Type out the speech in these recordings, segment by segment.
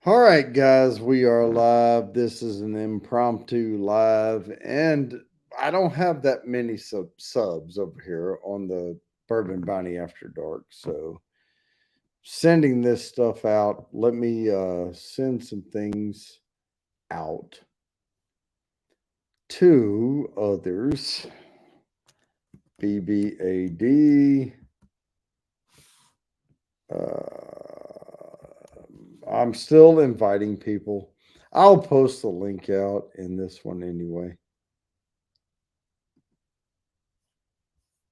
All right, guys, we are live. This is an impromptu live, and I don't have that many subs over here on the Bourbon Bounty After Dark. So, sending this stuff out, let me send some things out to others. BBAD. I'm still inviting people. I'll post the link out in this one anyway.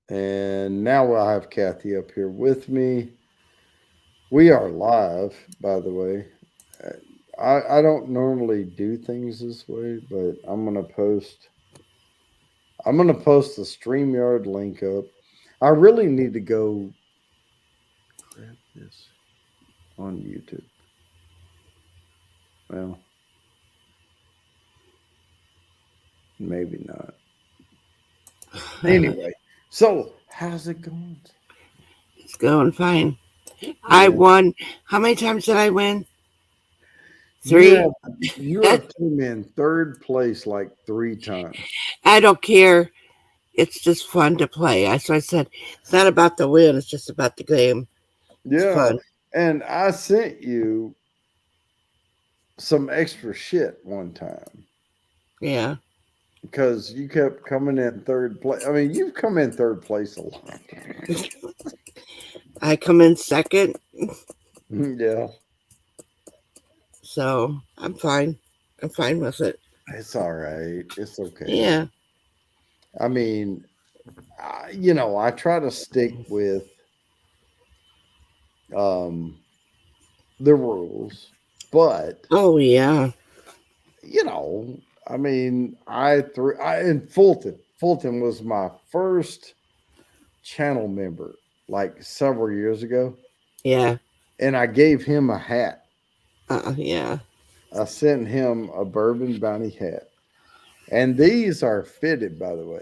And now I have Kathy up here with me. We are live, by the way. I don't normally do things this way, but I'm gonna post the StreamYard link up. I really need to go grab this on YouTube. Well, maybe not. Anyway, so how's it going? It's going fine. I Yeah. won. How many times did I win? You Three. have you have come in third place like 3 times. I don't care. It's just fun to play. So I said, it's not about the win. It's just about the game. It's Yeah. fun. And I sent you some extra shit one time Yeah. because you kept coming in third place. I mean, you've come in third place a lot. I come in second, Yeah, so I'm fine. I'm fine with it. it's all right. It's okay. Yeah. I mean, I try to stick with um, the rules, but Oh yeah. you know, I mean, I threw I in Fulton. Fulton was my first channel member like several years ago, Yeah. and I gave him a hat. Yeah. I sent him a Bourbon Bounty hat, and these are fitted, by the way.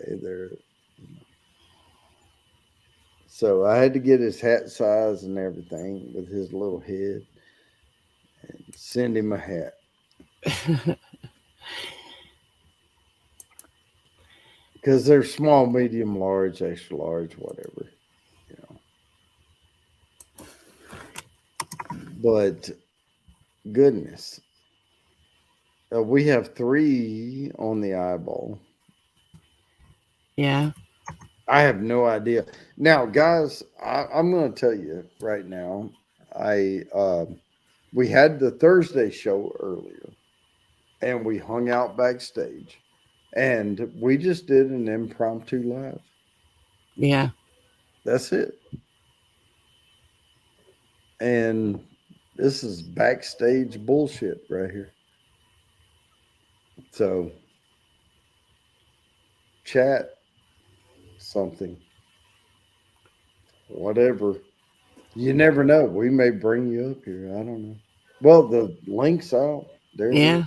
So I had to get his hat size and everything with his little head, and send him a hat because they're small, medium, large, extra large, whatever, you know. But goodness, we have three on the eyeball. Yeah. I have no idea. Now, guys, I'm going to tell you right now. I We had the Thursday show earlier, and we hung out backstage, and we just did an impromptu live. Yeah. That's it. And this is backstage bullshit right here. So, chat something, whatever. You never know. We may bring you up here. I don't know. Well, the link's out. There it is. Yeah.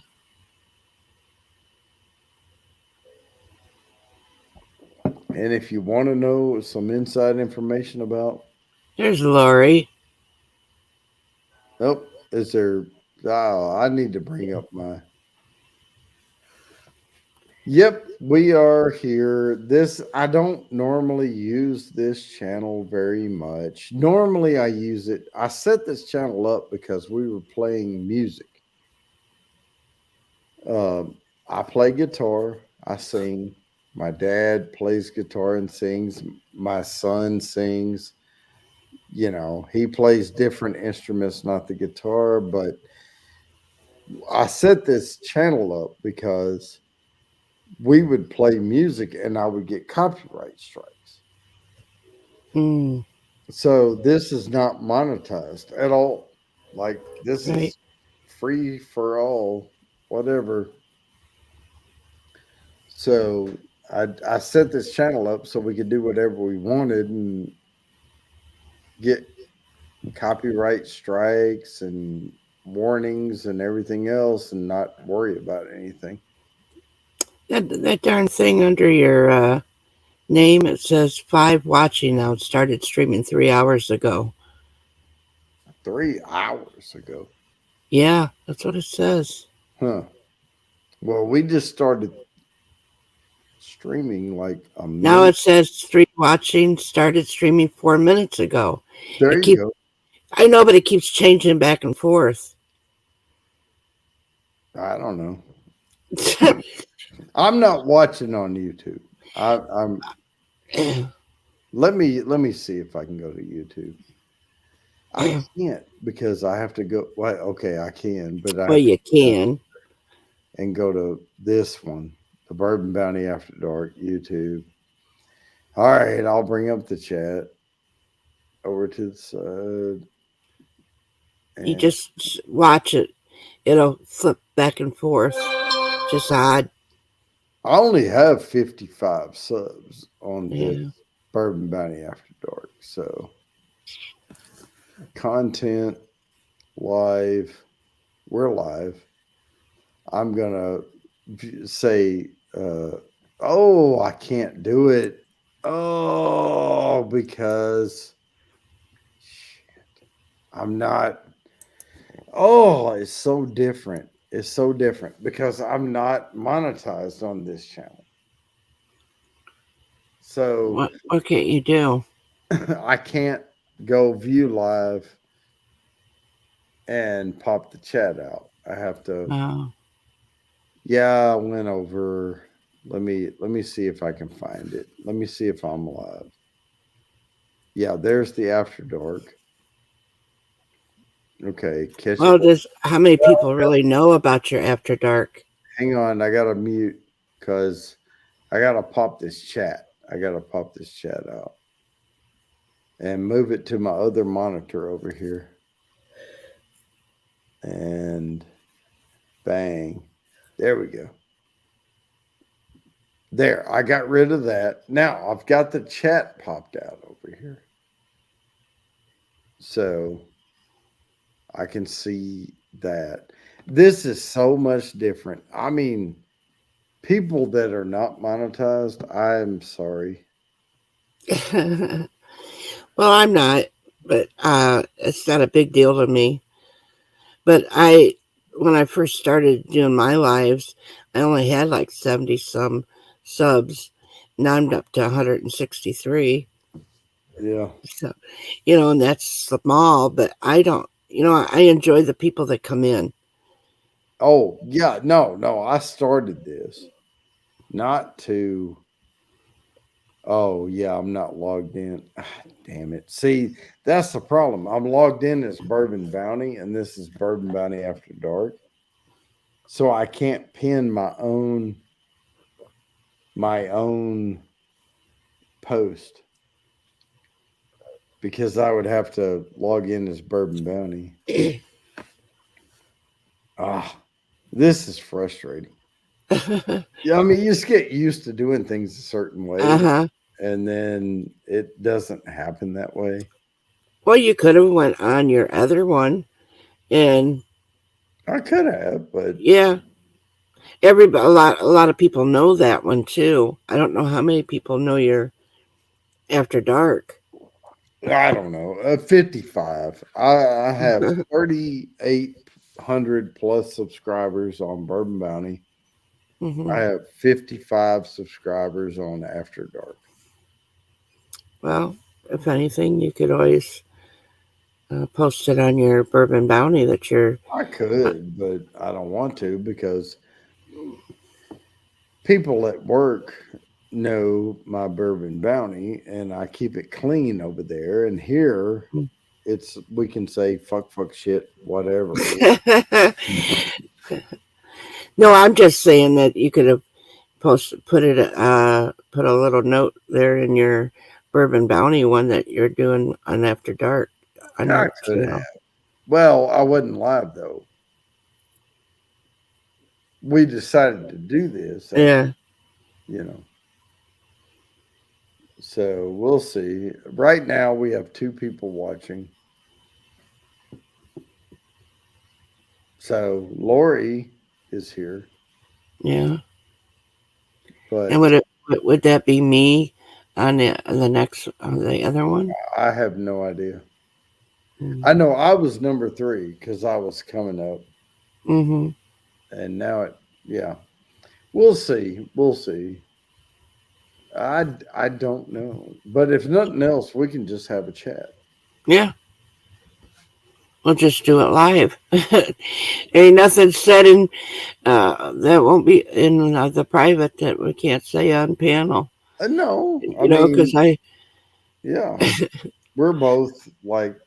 And if you want to know some inside information about, There's Lori. oh, is there? Oh, I need to bring up my. Yep, we are here. This I don't normally use this channel very much. Normally, I use it. I set this channel up because we were playing music. I play guitar. I sing. My dad plays guitar and sings. My son sings. He plays different instruments, not the guitar, but I set this channel up because we would play music and I would get copyright strikes. Mm, So this is not monetized at all. Like this right. is free for all, whatever. So I set this channel up so we could do whatever we wanted and get copyright strikes and warnings and everything else and not worry about anything. That darn thing under your name, it says 5 watching now. It started streaming 3 hours ago. 3 hours ago. Yeah, that's what it says. Huh. Well, we just started streaming like a Now minute. it says stream watching started streaming 4 minutes ago. There It you keep go. I know, but it keeps changing back and forth. I don't know. I'm not watching on YouTube. I'm let me see if I can go to YouTube. I can't because I have to go. Well, okay, I can, but I Well, have to you go can. and go to this one, the Bourbon Bounty After Dark YouTube. All right, I'll bring up the chat over to the side, You and just watch it. It'll flip back and forth. Just odd. I only have 55 subs on this Yeah. Bourbon Bounty After Dark. So content live, we're live. I'm gonna say, oh, I can't do it. Oh, because shit, I'm not. Oh, it's so different. It's so different because I'm not monetized on this channel. So What can't you do? I can't go view live and pop the chat out. I have to. Oh. Yeah, I went over. Let me see if I can find it. Let me see if I'm live. Yeah, there's the After Dark. Okay, catch it. Well, just how many people really know about your After Dark? Hang on, I gotta mute because I gotta pop this chat. I gotta pop this chat out and move it to my other monitor over here. And bang. There we go. There, I got rid of that. Now I've got the chat popped out over here. So I can see that. This is so much different. I mean, people that are not monetized, I'm sorry. Well, I'm not, but it's not a big deal to me. But when I first started doing my lives, I only had like 70 some subs. Now I'm up to 163. Yeah. So, and that's small, but I don't, I enjoy the people that come in. Oh, yeah. No, no. I started this not to. Oh, yeah. I'm not logged in. Ah, damn it. See, that's the problem. I'm logged in as Bourbon Bounty, and this is Bourbon Bounty After Dark. So I can't pin my own post because I would have to log in as Bourbon Bounty. Ah, this is frustrating. Yeah, I mean, you just get used to doing things a certain way, Uh-huh. and then it doesn't happen that way. Well, you could have went on your other one, and I could have, but yeah, a lot of people know that one too. I don't know how many people know your After Dark. I don't know. 55. I have 3,800 plus subscribers on Bourbon Bounty. Hmm. I have 55 subscribers on After Dark. Well, if anything, you could always post it on your Bourbon Bounty that you're. I could, but I don't want to because people at work know my Bourbon Bounty and I keep it clean over there. And here we can say fuck, shit, whatever. No, I'm just saying that you could have put a little note there in your Bourbon Bounty one that you're doing on After Dark on I your could have. channel. Well, I wasn't live though. We decided to do this, Yeah. you know. So we'll see. Right now, we have 2 people watching. So Lori is here, Yeah. but And would that be me on the next on the other one? I have no idea. I know I was number 3 because I was coming up, Mm-hmm. and now yeah, we'll see. We'll see. I don't know, but if nothing else, we can just have a chat. Yeah, we'll just do it live. Ain't nothing said in that won't be in the private that we can't say on panel. No, I Because mean, I yeah, we're both like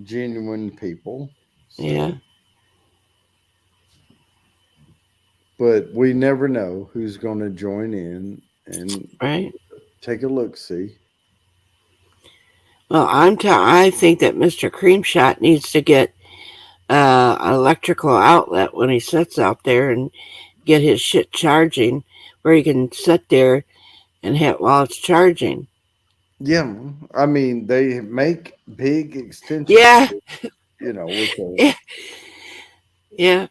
genuine people, yeah, so but we never know who's going to join in and right. take a look. See, Well, I think that Mr. Creamshot needs to get an electrical outlet when he sits out there and get his shit charging, where he can sit there and have while it's charging. yeah, I mean, they make big extension, Yeah, with the, yeah.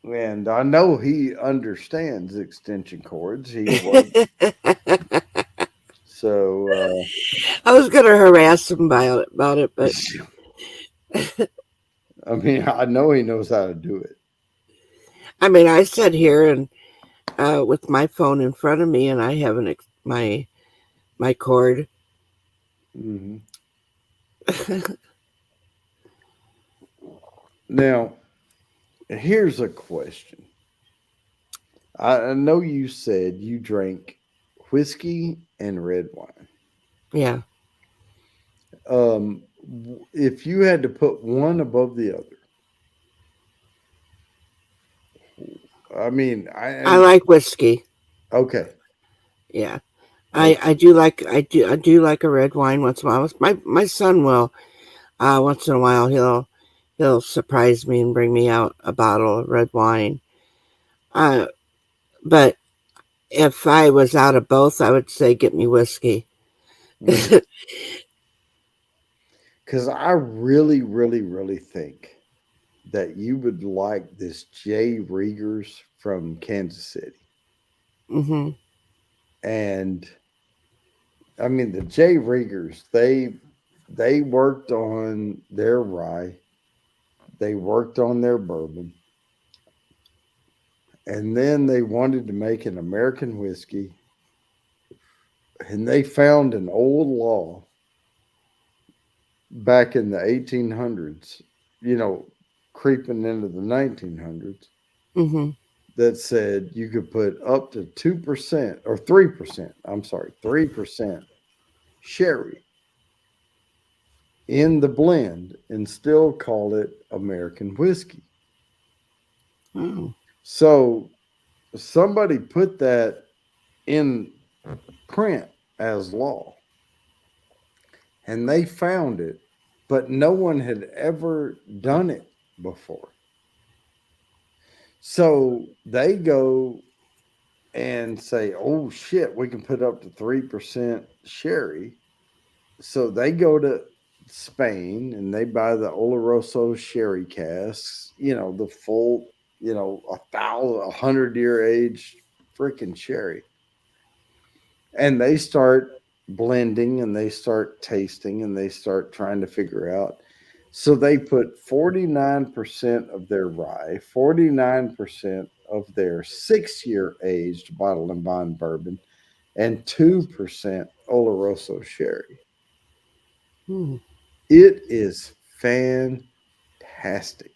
and I know he understands extension cords. He was so. I was gonna harass him about it, but I mean, I know he knows how to do it. I mean, I sit here and with my phone in front of me, and I have my cord. Hmm. Now, here's a question. I know you said you drank whiskey and red wine. Yeah, If you had to put one above the other, I mean, I like whiskey. okay, Yeah, okay, I do like a red wine once in a while. My son will once in a while he'll surprise me and bring me out a bottle of red wine. Uh, but if I was out of both, I would say get me whiskey. because I really, really, really think that you would like this Jay Riegers from Kansas City, Hmm. and I mean the Jay Riegers they worked on their rye, they worked on their bourbon, and then they wanted to make an American whiskey, and they found an old law back in the 1800s, you know, creeping into the 1900s, Hmm. that said you could put up to 2% or 3%, I'm sorry, 3% sherry in the blend and still call it American whiskey. Oh. So somebody put that in print as law, and they found it, but no one had ever done it before. So they go and say, "Oh shit, we can put up to 3% sherry." So they go to Spain and they buy the Oloroso sherry casks, the full, 100-year age freaking sherry. And they start blending and they start tasting and they start trying to figure out. So they put 49% of their rye, 49% of their 6-year aged bottle and bond bourbon, and 2% Oloroso sherry. Hmm. It is fantastic.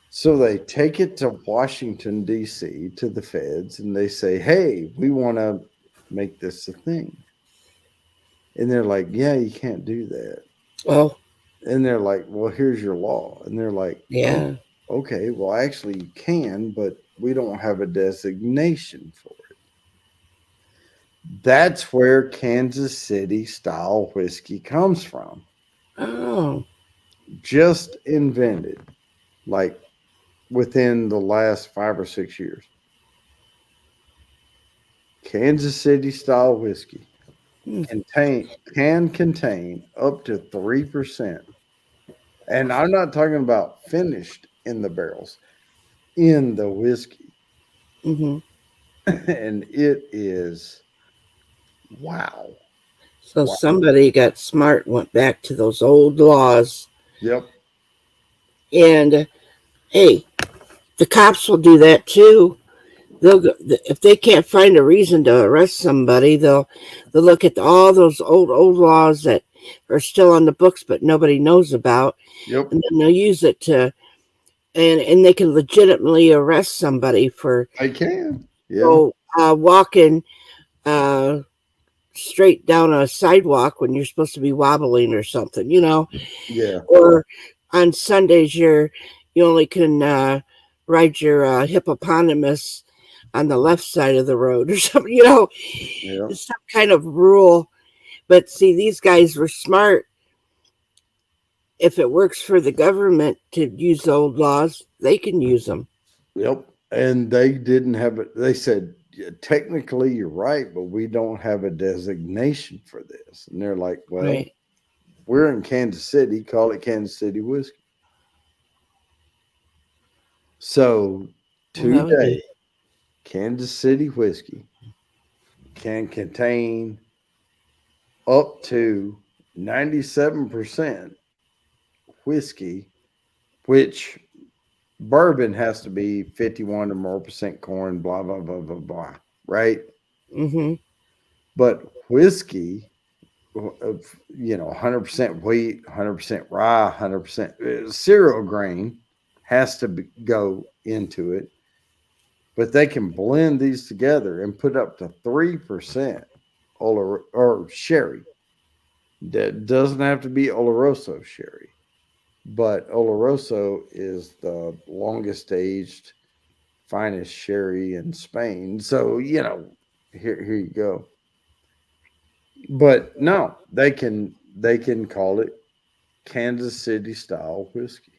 So they take it to Washington, D.C., to the feds, and they say, hey, we want to make this a thing. And they're like, yeah, you can't do that. Oh, And they're like, well, here's your law. And they're like, oh, yeah. okay, well, actually, you can, but we don't have a designation for it. That's where Kansas City style whiskey comes from. Oh. Just invented, like within the last 5 or 6 years. Kansas City style whiskey Hmm. can contain up to 3%. And I'm not talking about finished in the barrels, in the whiskey. Hmm. And it is wow. So Wow. somebody got smart, went back to those old laws, Yep. and hey, the cops will do that too. They'll go, if they can't find a reason to arrest somebody, they'll look at all those old laws that are still on the books but nobody knows about, Yep. and then they'll use it to and they can legitimately arrest somebody for I can. Yeah. go walking uh, straight down a sidewalk when you're supposed to be wobbling or something, Yeah. or on Sundays you only can ride your hippopotamus on the left side of the road or something, Yeah. it's some kind of rule. But see, these guys were smart. If it works for the government to use old laws, they can use them. Yep. And they didn't have it. They said, yeah, technically, you're right, but we don't have a designation for this. And they're like, well, Right. we're in Kansas City, call it Kansas City whiskey. So Well, that would today, be. Kansas City whiskey can contain up to 97% whiskey, which bourbon has to be 51 or more percent corn, blah, blah, blah, blah, blah, right? Mm-hmm. But whiskey, 100% wheat, 100% rye, 100% cereal grain has to go into it. But they can blend these together and put up to 3% or sherry. That doesn't have to be Oloroso sherry, but Oloroso is the longest aged, finest sherry in Spain. So, here you go. But no, they can call it Kansas City style whiskey.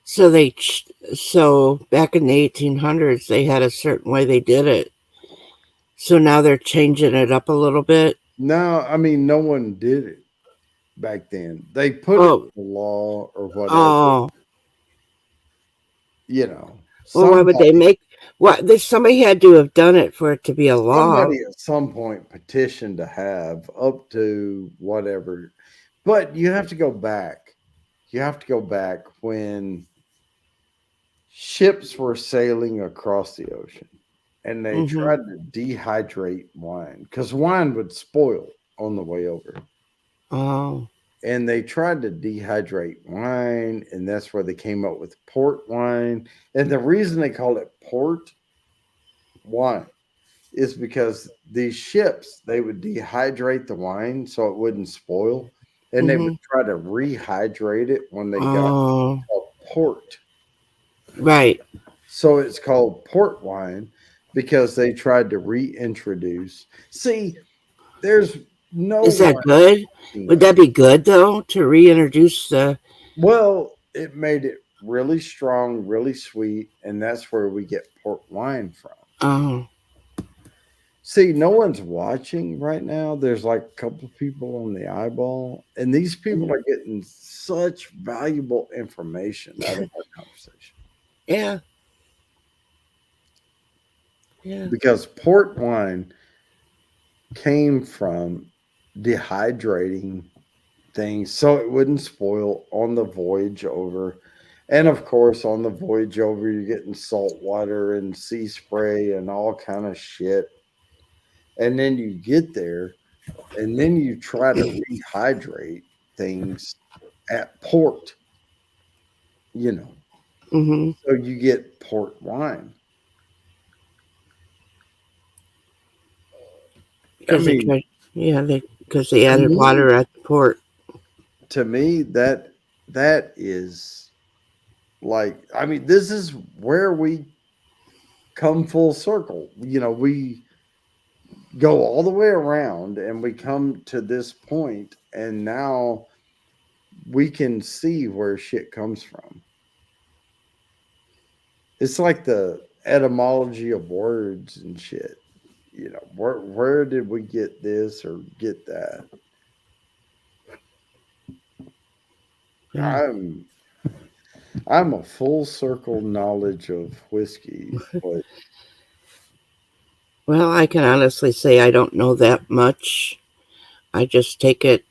So so back in the 1800s, they had a certain way they did it. So now they're changing it up a little bit. No, I mean no one did it back then. They put it Oh, in the law or whatever. oh. Well, why would they Somebody make? What? Somebody had to have done it for it to be a law. somebody at some point petitioned to have up to whatever. But you have to go back. You have to go back when ships were sailing across the ocean and they Mm-hmm. tried to dehydrate wine because wine would spoil on the way over. Oh. And they tried to dehydrate wine, and that's where they came up with port wine. And the reason they call it port wine is because these ships they would dehydrate the wine so it wouldn't spoil, and they would Mm-hmm. try to rehydrate it when they got Oh. a port. Right. So it's called port wine because they tried to reintroduce. See, there's no Is that wine. good? Would that be good though to reintroduce the? Well, it made it really strong, really sweet, and that's where we get port wine from. Oh. See, no one's watching right now. There's like a couple of people on the eyeball, and these people are getting such valuable information out of our conversation Yeah. Yeah. because port wine came from dehydrating things so it wouldn't spoil on the voyage over. And of course, on the voyage over, you're getting salt water and sea spray and all kind of shit. And then you get there, and then you try to rehydrate things at port, you know. Mm-hmm. So you get port wine. I Because they mean, tried. Yeah. Because they to added me, water at the port. to me, that is like, I mean, this is where we come full circle. We go all the way around and we come to this point, and now we can see where shit comes from. It's like the etymology of words and shit. Where did we get this or get that? Yeah. I'm I'm a full circle knowledge of whiskey, but Well, I can honestly say I don't know that much. I just take it,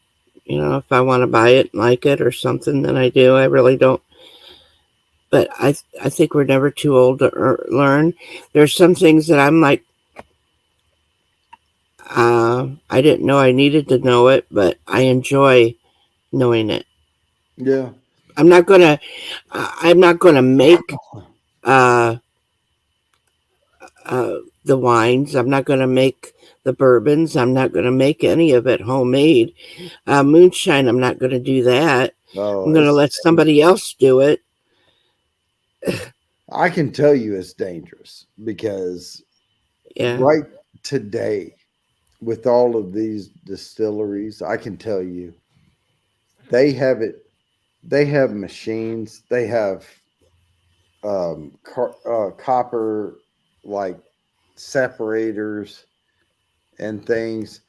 if I want to buy it and like it or something, then I do. I really don't. But I think we're never too old to learn. There's some things that I'm like, I didn't know I needed to know it, but I enjoy knowing it. Yeah. I'm not gonna, I'm not gonna make uh, the wines. I'm not gonna make the bourbons. I'm not gonna make any of it homemade. Moonshine. I'm not gonna do that. Oh, I'm gonna it's let somebody else do it. I can tell you it's dangerous because Yeah. right today, with all of these distilleries, I can tell you they have it. They have machines. They have copper like separators and things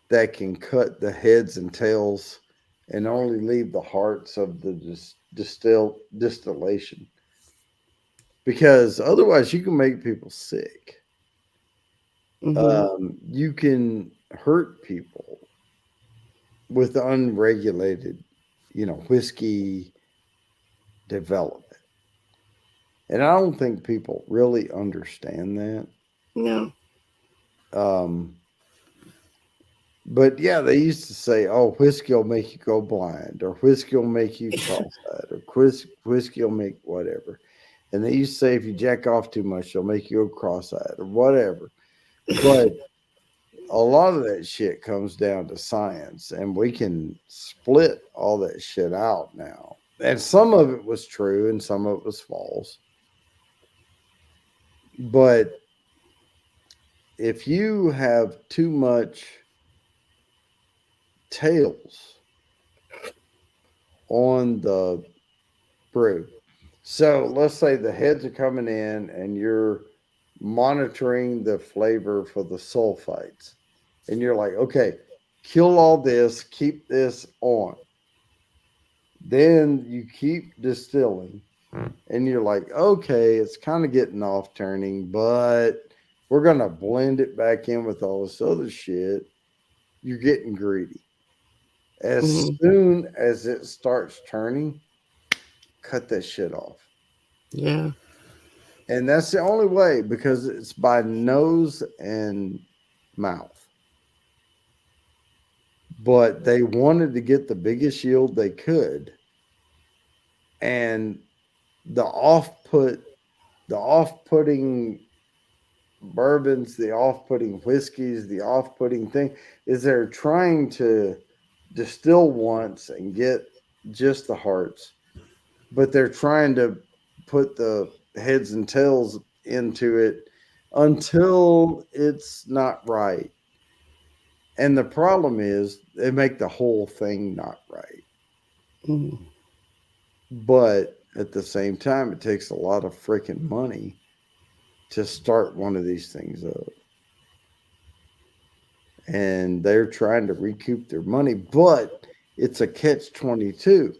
that can cut the heads and tails and only leave the hearts of the distillation because otherwise you can make people sick. Hmm. You can hurt people with unregulated, whiskey development. And I don't think people really understand that. No. Um, but yeah, they used to say, "Oh, whiskey will make you go blind," or "Whiskey will make you cross-eyed," or "Whiskey will make whatever." And they used to say, "If you jack off too much, it'll make you go cross-eyed," or whatever. But a lot of that shit comes down to science, and we can split all that shit out now. And some of it was true, and some of it was false. But if you have too much tails on the brew. So let's say the heads are coming in and you're monitoring the flavor for the sulfites. And you're like, okay, kill all this, keep this on. Then you keep distilling and you're like, okay, it's kind of getting off turning, but we're going to blend it back in with all this other shit. You're getting greedy. As Hmm. soon as it starts turning, cut that shit off. Yeah. And that's the only way because it's by nose and mouth. But they wanted to get the biggest yield they could. And the off-putting bourbons, the off-putting whiskeys, the off-putting thing is they're trying to distill once and get just the hearts, but they're trying to put the heads and tails into it until it's not right. And the problem is they make the whole thing not right. Mm. But at the same time, it takes a lot of freaking money to start one of these things up. And they're trying to recoup their money, but it's a catch 22.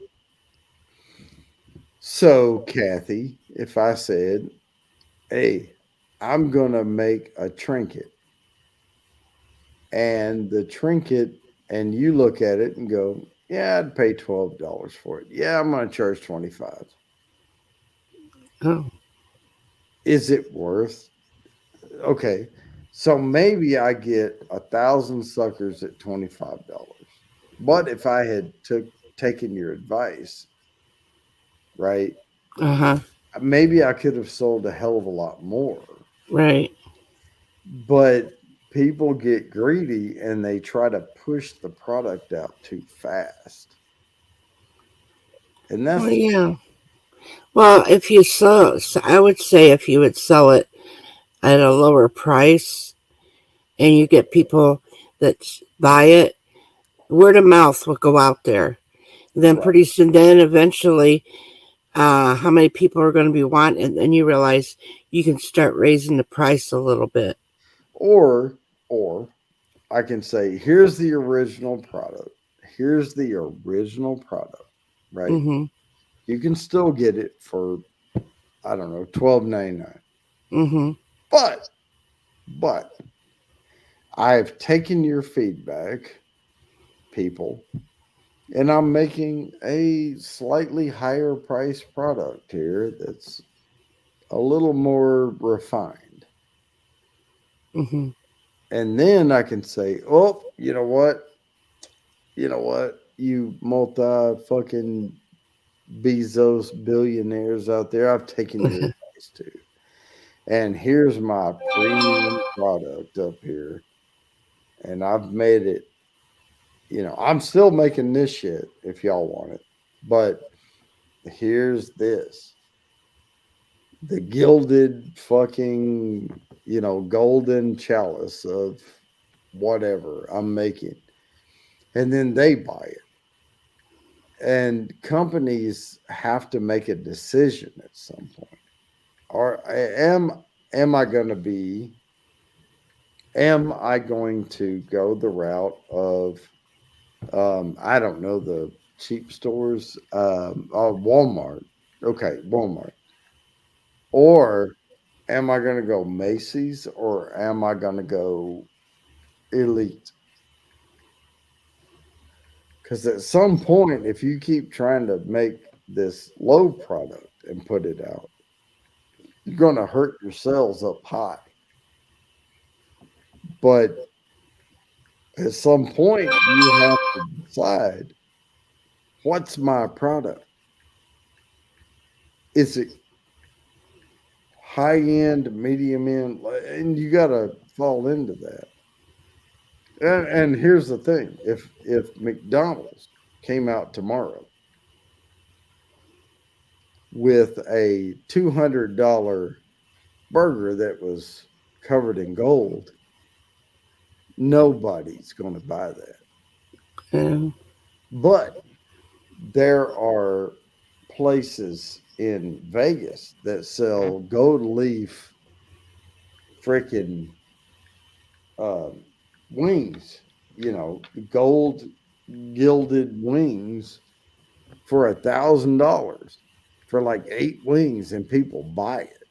So, Kathy, if I said, hey, I'm going to make a trinket, and the trinket, and you look at it and go, yeah, I'd pay $12 for it. Yeah, I'm going to charge 25. Oh. Is it worth? Okay. So maybe I get 1,000 suckers at $25. But if I had taken your advice, right? Uh huh. Maybe I could have sold a hell of a lot more. Right. But people get greedy and they try to push the product out too fast. And Well, that's yeah. Well, if you sell, I would say if you would sell it at a lower price and you get people that buy it, word of mouth will go out there. Then right. pretty soon, then eventually, how many people are going to be wanting, and then you realize you can start raising the price a little bit. Or I can say, here's the original product. Here's the original product, right? Mm-hmm. You can still get it for, I don't know, $12.99. Mm-hmm. But But I've taken your feedback, people, and I'm making a slightly higher price product here that's a little more refined. Hmm. And then I can say, oh, you know what? You know what? You multi fucking Bezos billionaires out there, I've taken your advice too. And here's my premium product up here. And I've made it, I'm still making this shit if y'all want it. But here's this, the gilded fucking, golden chalice of whatever I'm making. And then they buy it. And companies have to make a decision at some point. Or am I going to be am I going to go the route of I don't know, the cheap stores, Walmart. Okay, Walmart. Or am I going to go Macy's or am I going to go Elite? Because at some point, if you keep trying to make this low product and put it out, you're going to hurt yourselves up high. But at some point, you have to decide, what's my product? Is it high end, medium end? And you got to fall into that. And here's the thing: if McDonald's came out tomorrow with a $200 burger that was covered in gold, nobody's going to buy that. Yeah. But there are places in Vegas that sell gold leaf freaking uh, wings, gold gilded wings for $1,000 for like 8 wings, and people buy it.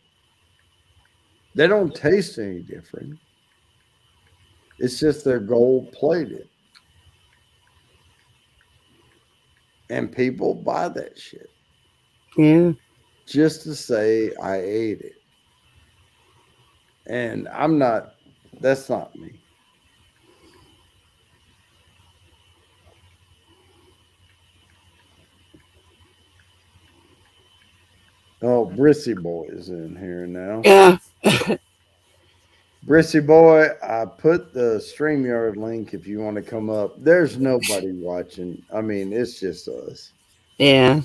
They don't taste any different. It's just they're gold plated, and people buy that shit Yeah. just to say I ate it. And I'm not. That's not me. Oh, Brissy Boy is in here now. Yeah. Brissy Boy, I put the StreamYard link if you want to come up. There's nobody watching. I mean, it's just us. Yeah.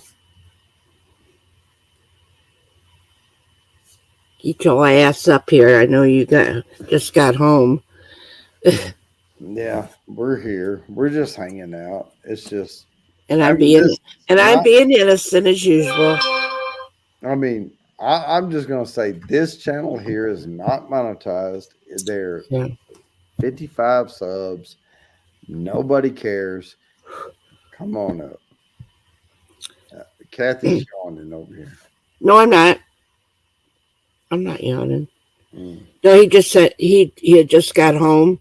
Get your ass up here. I know you just got home. Yeah, we're here. We're just hanging out. It's just, And I I'm mean, being this and I'm not. being innocent as usual. I mean, I'm just gonna say this channel here is not monetized. They're Yeah. 55 subs. Nobody cares. Come on up. Kathy's yawning over here. No, I'm not. I'm not yawning. Mm. No, he just said he had just got home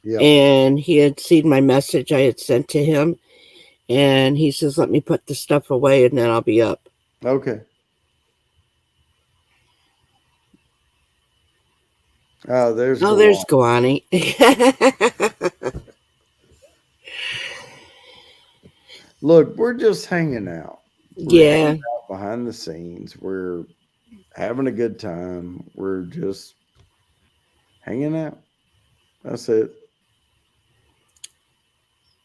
Yep. and he had seen my message I had sent to him, and he says, "Let me put the stuff away and then I'll be up." Okay. Oh, there's Oh, Gawan. there's Guani. Look, we're just hanging out. We're hanging Yeah. out behind the scenes. We're having a good time. We're just hanging out. That's it.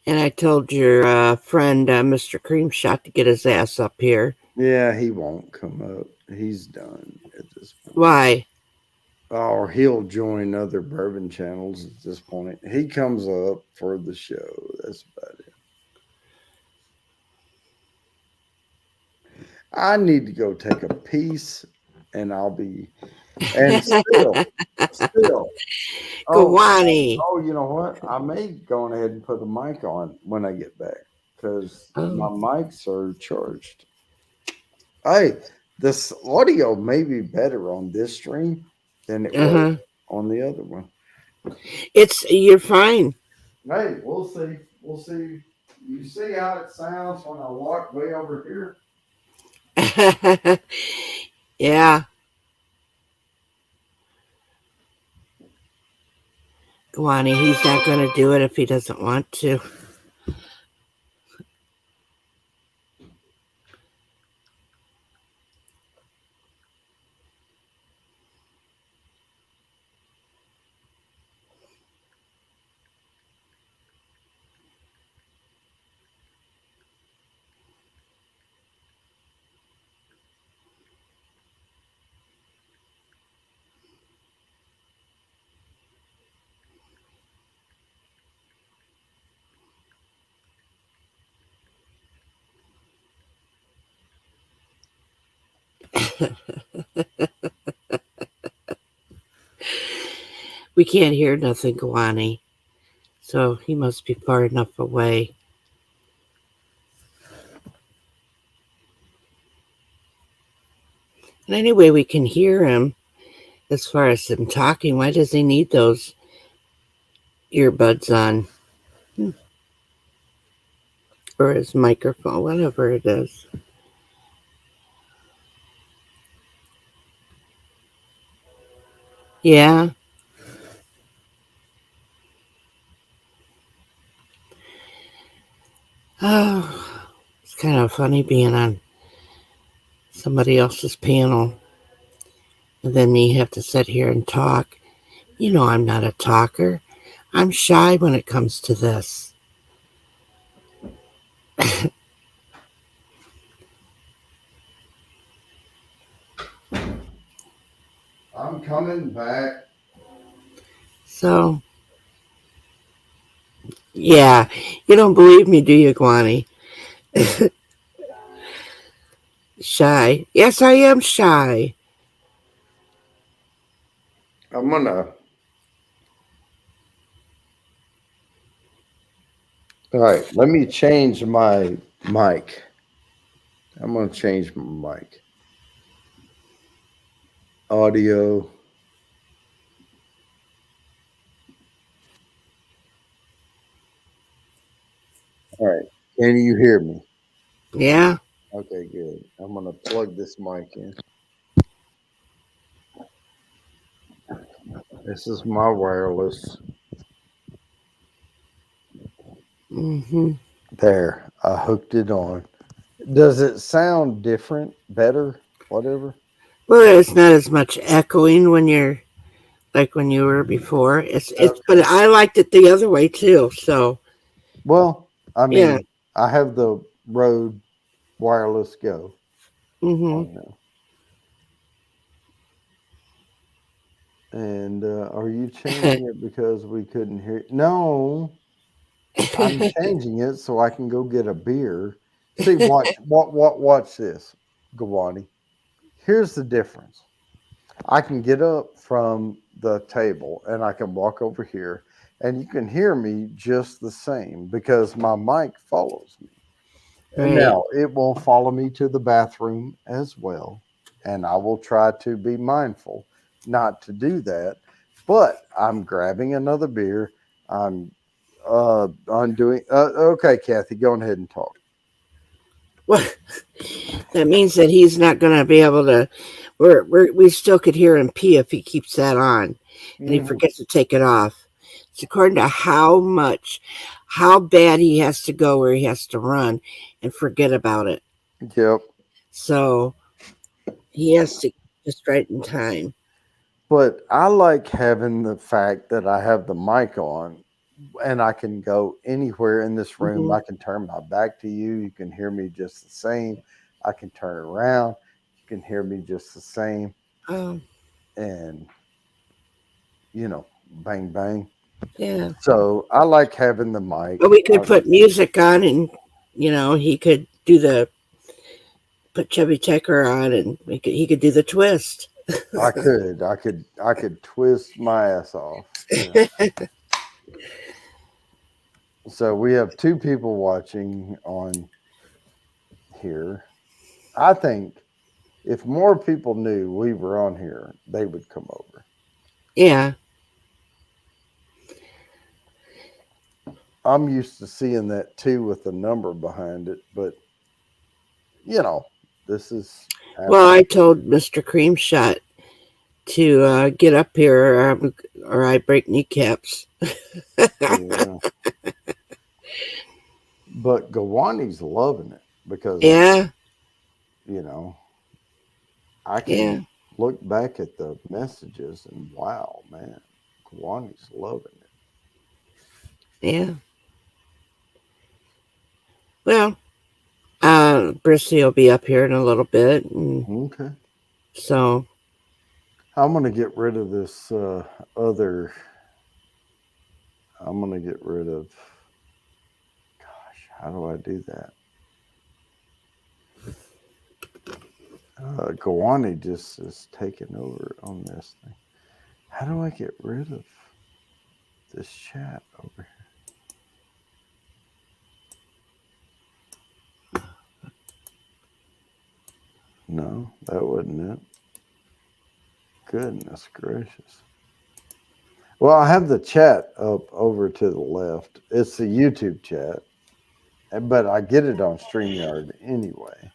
And I told your friend, Mr. Creamshot, to get his ass up here. Yeah, he won't come up. He's done at this point. Why? Or he'll join other bourbon channels at this point. He comes up for the show. That's about it. I need to go take a piece, and I'll be. And still. Oh, Guani. oh, you know what? I may go ahead and put the mic on when I get back because my Oh. mics are charged. Hey, this audio may be better on this stream than it was Uh-huh. on the other one. You're fine. Hey, we'll see. We'll see. You see how it sounds when I walk way over here? Yeah. Guani, he's not going to do it if he doesn't want to. We can't hear nothing, Guani. So he must be far enough away. And anyway, we can hear him as far as him talking. Why does he need those earbuds on? Or his microphone, whatever it is. Yeah. Oh, it's kind of funny being on somebody else's panel. And then you have to sit here and talk. You know, I'm not a talker. I'm shy when it comes to this. I'm coming back. So, yeah. You don't believe me, do you, Guani? Shy. Yes, I am shy. I'm gonna. All right, let me change my mic. I'm gonna change my mic. Audio. All right. Can you hear me? Yeah. Okay, good. I'm gonna plug this mic in. This is my wireless. Mm-hmm. There, I hooked it on. Does it sound different, better, whatever? Well, it's not as much echoing when you're like when you were before. But Okay. I liked it the other way too. So Well, I yeah. mean, I have the Rode Wireless Go Mm-hmm. on now. And are you changing it because we couldn't hear? No, I'm changing it so I can go get a beer. See, watch this, Gawani. Here's the difference. I can get up from the table and I can walk over here, and you can hear me just the same because my mic follows me. And Right. now it will follow me to the bathroom as well. And I will try to be mindful not to do that. But I'm grabbing another beer. I'm undoing. Okay, Kathy, go ahead and talk. Well, that means that he's not going to be able to. We still could hear him pee if he keeps that on, and he Hmm. forgets to take it off. It's according to how bad he has to go where he has to run, and forget about it. Yep. So he has to just right in time. But I like having the fact that I have the mic on and I can go anywhere in this room. Hmm. I can turn my back to you. You can hear me just the same. I can turn around. You can hear me just the same. Oh, And, bang, bang. yeah. So I like having the mic. But we could put music on, and he could put Chubby Checker on, and he could do the twist. I could twist my ass off. So we have two people watching on here. I think if more people knew we were on here, they would come over. Yeah. I'm used to seeing that too with the number behind it, but you know, this is Well, after. I told Mr. Creamshot to get up here or I break kneecaps. Yeah, but Gawani's loving it because Yeah, you know I yeah, can look back at the messages and wow, man, Gawani's loving it. yeah. Well, Brissy will be up here in a little bit, and Okay, so I'm gonna get rid of this other. I'm gonna get rid of. Gosh, how do I do that? Gawani just is taking over on this thing. How do I get rid of this chat over here? No, that wasn't it. Goodness gracious. Well, I have the chat up over to the left. It's the YouTube chat, but I get it on StreamYard anyway.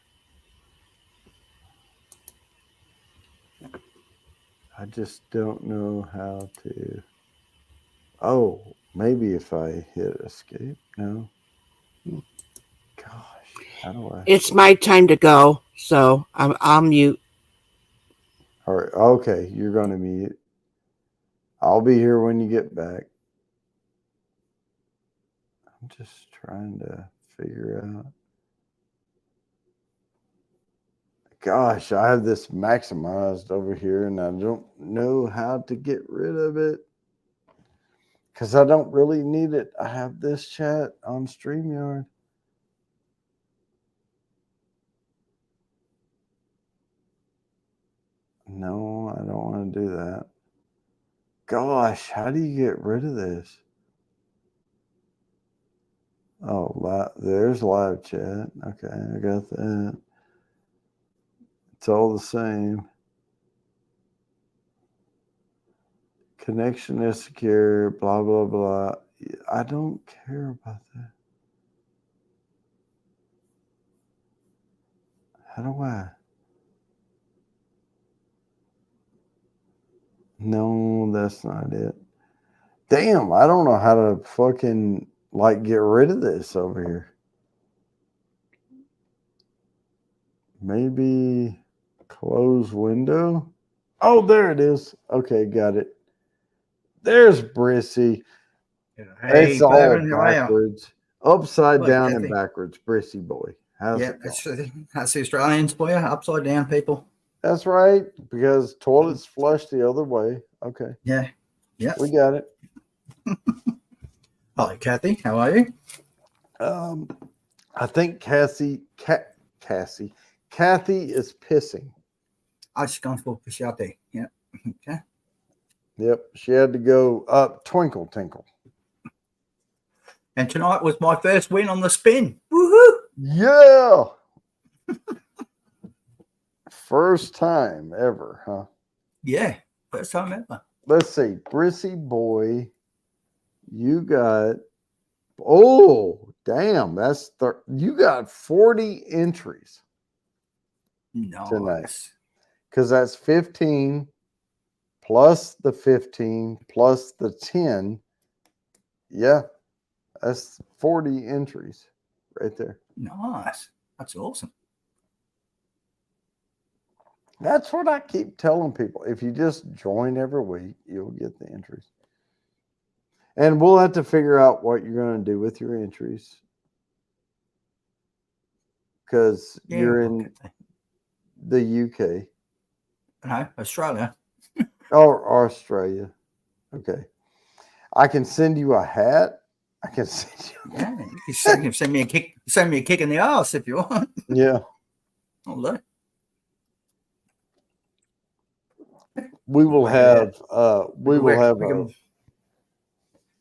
I just don't know how to. Oh, maybe if I hit escape. No. Gosh, how do I? it's my time to go. So I'll mute. All right. Okay, you're going to mute. I'll be here when you get back. I'm just trying to figure out. Gosh, I have this maximized over here and I don't know how to get rid of it because I don't really need it. I have this chat on StreamYard. No, I don't want to do that. Gosh, how do you get rid of this? Oh, there's live chat. Okay, I got that. It's all the same. Connection is secure, blah, blah, blah. I don't care about that. How do I? No, that's not it. Damn, I don't know how to fucking like get rid of this over here. Maybe close window. Oh, there it is. Okay, got it. There's Brissy. Hey, It's all Byron, how are you? backwards, upside Good, down and Kathy. backwards. Brissy boy, how's Yeah, it going? that's the Australians for you, upside down people. That's right, because toilets flush the other way. Okay, Yeah, yeah. we got it. Hi, Kathy. How are you? I think Kathy is pissing. I just gone for Pashati. Yeah. Okay. Yep, she had to go up. Twinkle, tinkle. And tonight was my first win on the spin. Woohoo! Yeah. First time ever, huh? Yeah, first time ever. Let's see. Brissy boy, you got, oh, damn. You got 40 entries tonight. Nice. Because that's 15 plus the 15 plus the 10. Yeah, that's 40 entries right there. Nice. That's awesome. That's what I keep telling people. If you just join every week, you'll get the entries. And we'll have to figure out what you're going to do with your entries. Because Yeah, you're well, in Kathy. the UK No, Australia. or Australia. Okay. I can send you a hat. I can send you. Yeah, you can send me a kick. Send me a kick in the ass if you want. Yeah. Oh, look. We will have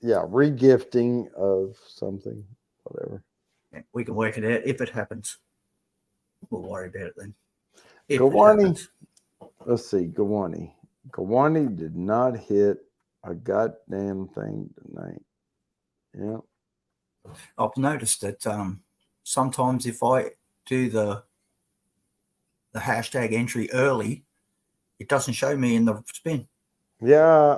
regifting of something, whatever. Yeah, we can work it out if it happens. We'll worry about it then. If it Gawani, happens. let's see, Gawani. Gawani did not hit a goddamn thing tonight. Yeah. I've noticed that sometimes if I do the hashtag entry early, it doesn't show me in the spin. Yeah,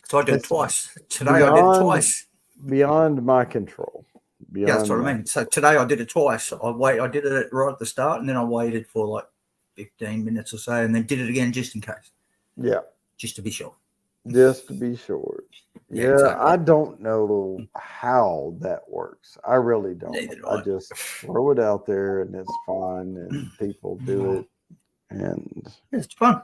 So I do it It's twice. Today I did it beyond twice. beyond my control. Yeah, that's what Beyond I mean. So today I did it twice. I did it right at the start, and then I waited for like 15 minutes or so, and then did it again just in case, Yeah, just to be sure. just to be sure. Yeah, Yeah, exactly. I don't know how that works. I really don't. Neither do I I. just throw it out there and it's fun and people do it and Yeah, it's fun.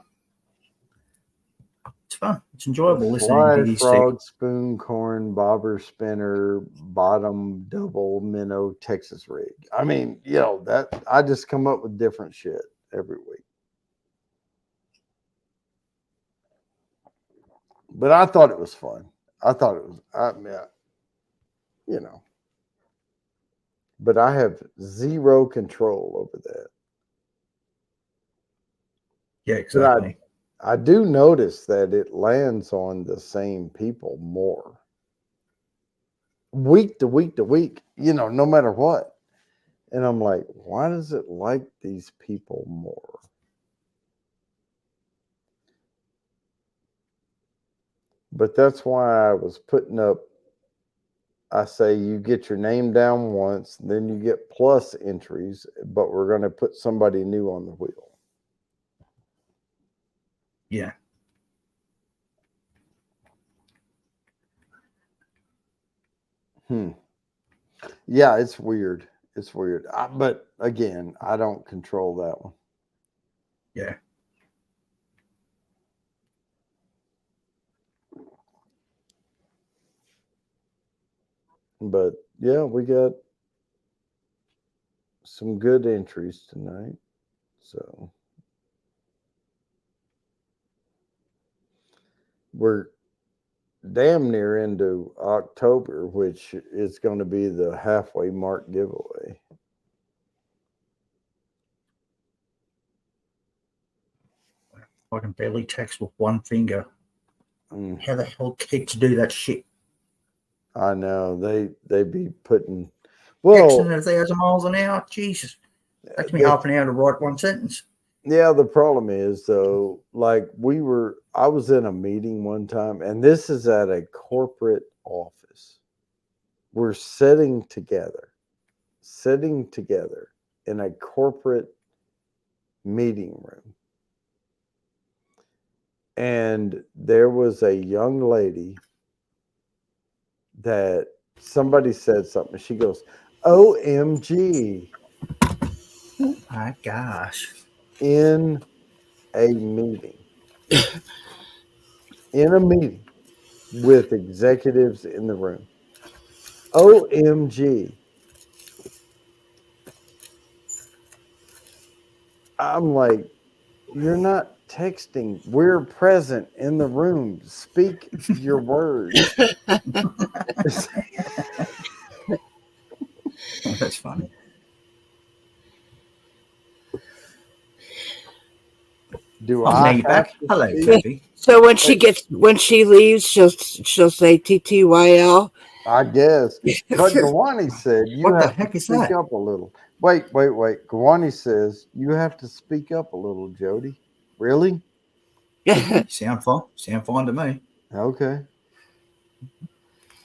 It's fun. It's enjoyable listening to fly these two. frog, spoon corn, bobber spinner, bottom double minnow Texas rig. I mean, that I just come up with different shit every week. But I thought it was fun. I thought it was, but I have zero control over that. Yeah, But exactly. I do notice that it lands on the same people more week to week to week, no matter what. And I'm like, why does it like these people more? But that's why I was putting up, I say you get your name down once, then you get plus entries, but we're going to put somebody new on the wheel. Yeah. Yeah, it's weird. It's weird. But again, I don't control that one. Yeah. But yeah, we got some good entries tonight. So we're damn near into October, which is going to be the halfway mark giveaway. I can barely text with one finger. Mm, How the hell kids do that shit? I know they be putting Texting at 1,000 miles an hour. Jesus. Takes me the- half an hour to write one sentence. Yeah, the problem is though, like I was in a meeting one time, and this is at a corporate office. We're sitting together in a corporate meeting room. And there was a young lady that somebody said something. She goes, OMG, My gosh. in a meeting. In a meeting with executives in the room. OMG. I'm like, you're not texting. We're present in the room. Speak your words. That's funny. Do Oh, now I you're back. have to Hello, speak? Kathy. So when she leaves, she'll say TTYL. I guess. But Gawani said you What the have to heck is speak that? up a little. Wait. Gawani says you have to speak up a little, Jody. Really? Sound fine. Sound fine to me. Okay.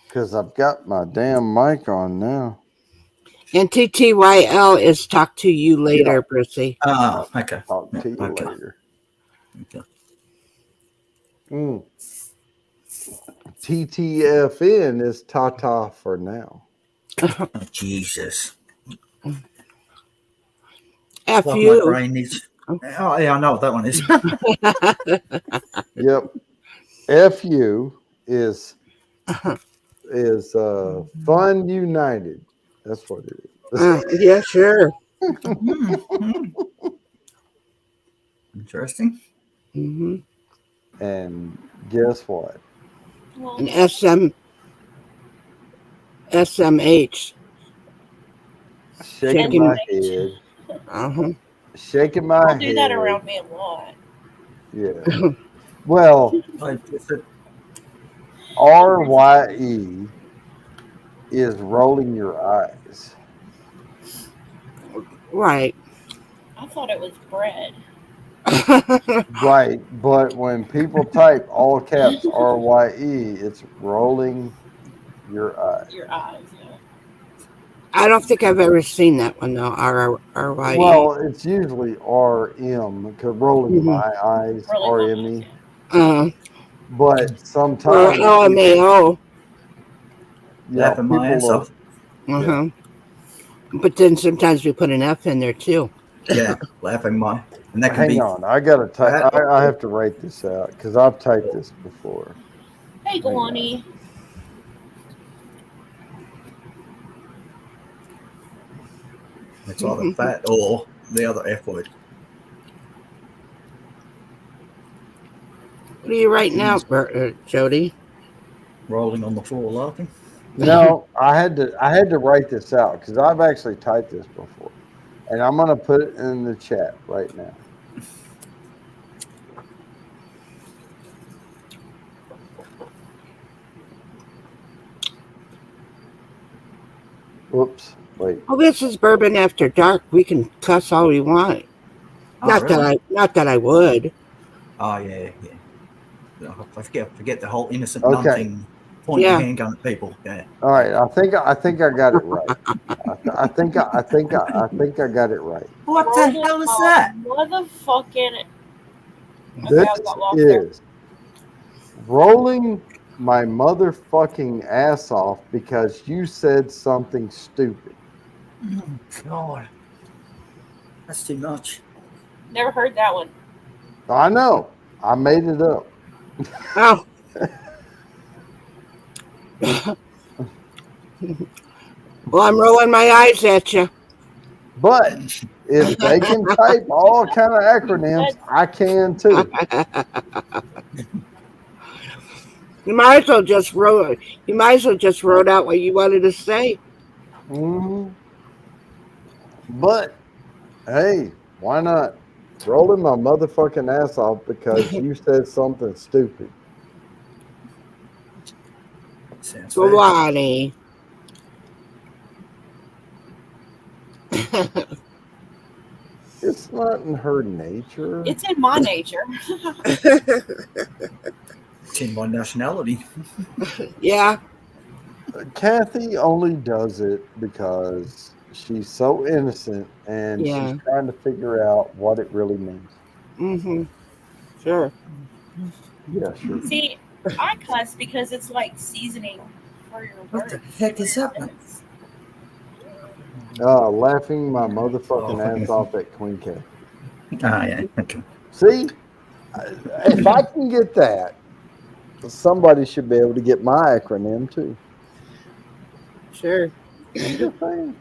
Because I've got my damn mic on now. And TTYL is talk to you later, Yeah. Brucey. Oh, okay. Talk to you Okay. later. Okay. TTFN is ta-ta for now. Oh, Jesus. F Like my you. brain needs. Oh, yeah, I know what that one is. Yep. FU is Fun United. That's what it is. Yeah, sure. Interesting. Mm-hmm. And guess what? And SMH. Shaking my head. Uh-huh. Shaking my Don't head. do that around me a lot. Yeah. Well, I just said, RYE is rolling your eyes. Right. I thought it was bread. Right, but when people type all caps RYE, it's rolling your eyes. Your eyes. Yeah. I don't think I've ever seen that one though. RYE. Well, it's usually RM because rolling Mhm. my eyes, Rolling my eyes. RME. Uh, But or sometimes, LMAO. Laughing my ass off. Uh-huh. But then sometimes we put an F in there too. Yeah, laughing my. And that can hang be. on, I gotta type. That- I have to write this out because I've typed this before. Hey, Hang on. Galani. It's either fat or the other F word. What are you writing out, Jody? Rolling on the floor laughing. No, I had to write this out because I've actually typed this before, and I'm gonna put it in the chat right now. Whoops! Wait. Well, this is Bourbon After Dark. We can cuss all we want. Oh, Not really? that I would. Oh, yeah. I forget the whole innocent Okay. nun thing. Pointing Yeah. a handgun at people. Yeah. All right, I think I got it right. I think I got it right. What the hell is that? Motherfucking. This I got lost there. is rolling my motherfucking ass off because you said something stupid. Oh, God. That's too much. Never heard that one. I know. I made it up. Oh. Well, I'm rolling my eyes at you. But if they can type all kind of acronyms, I can too. You might as well just wrote. You might as well just wrote out what you wanted to say. Mhm. But hey, why not? Rolling my motherfucking ass off because you said something stupid. Sounds fair. Galani. It's not in her nature. It's in my nature. It's in my nationality. Yeah. Kathy only does it because she's so innocent and Yeah. she's trying to figure out what it really means. Mm-hmm. Sure. Yeah, sure. See, I cuss because it's like seasoning for your What words. the heck is happening? Laughing my motherfucking Oh, ass off at Queen Kathy. Ah, yeah. Okay. See, if I can get that, somebody should be able to get my acronym too. Sure. I'm just saying.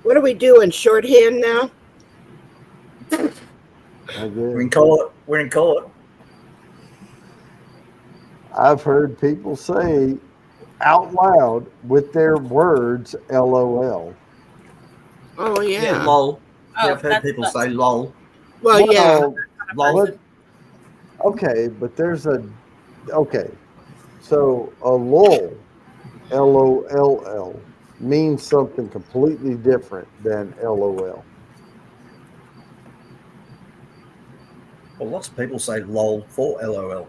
What are we doing? Shorthand now? I We're in guess. court. We're in court. I've heard people say out loud with their words LOL. Oh Yeah, yeah. lol. Oh, Yeah, I've heard people say lol. Well, yeah. Lol. Okay, but there's a okay. So a lull, LOLL, means something completely different than LOL. Well, lots of people say lol for LOL.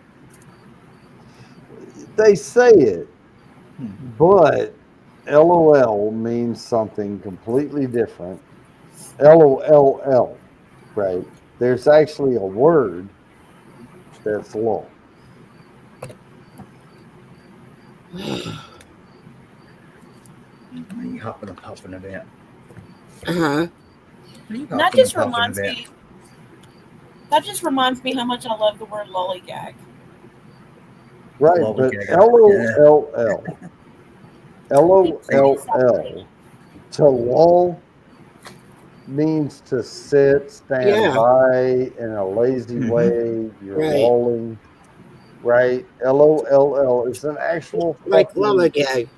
They say it, but LOL means something completely different. LOLL, right? There's actually a word that's lull. What are you huffing and puffing about? Uh-huh. What are you That huffing just and puffing reminds about? me. That just reminds me how much I love the word lollygag. Right, Lull but gag. LOLL, LOLL, to lull means to sit, stand Yeah. by in a lazy Mhm. way. You're Right. lolling, right? LOLL is an actual Like fucking, lollygag.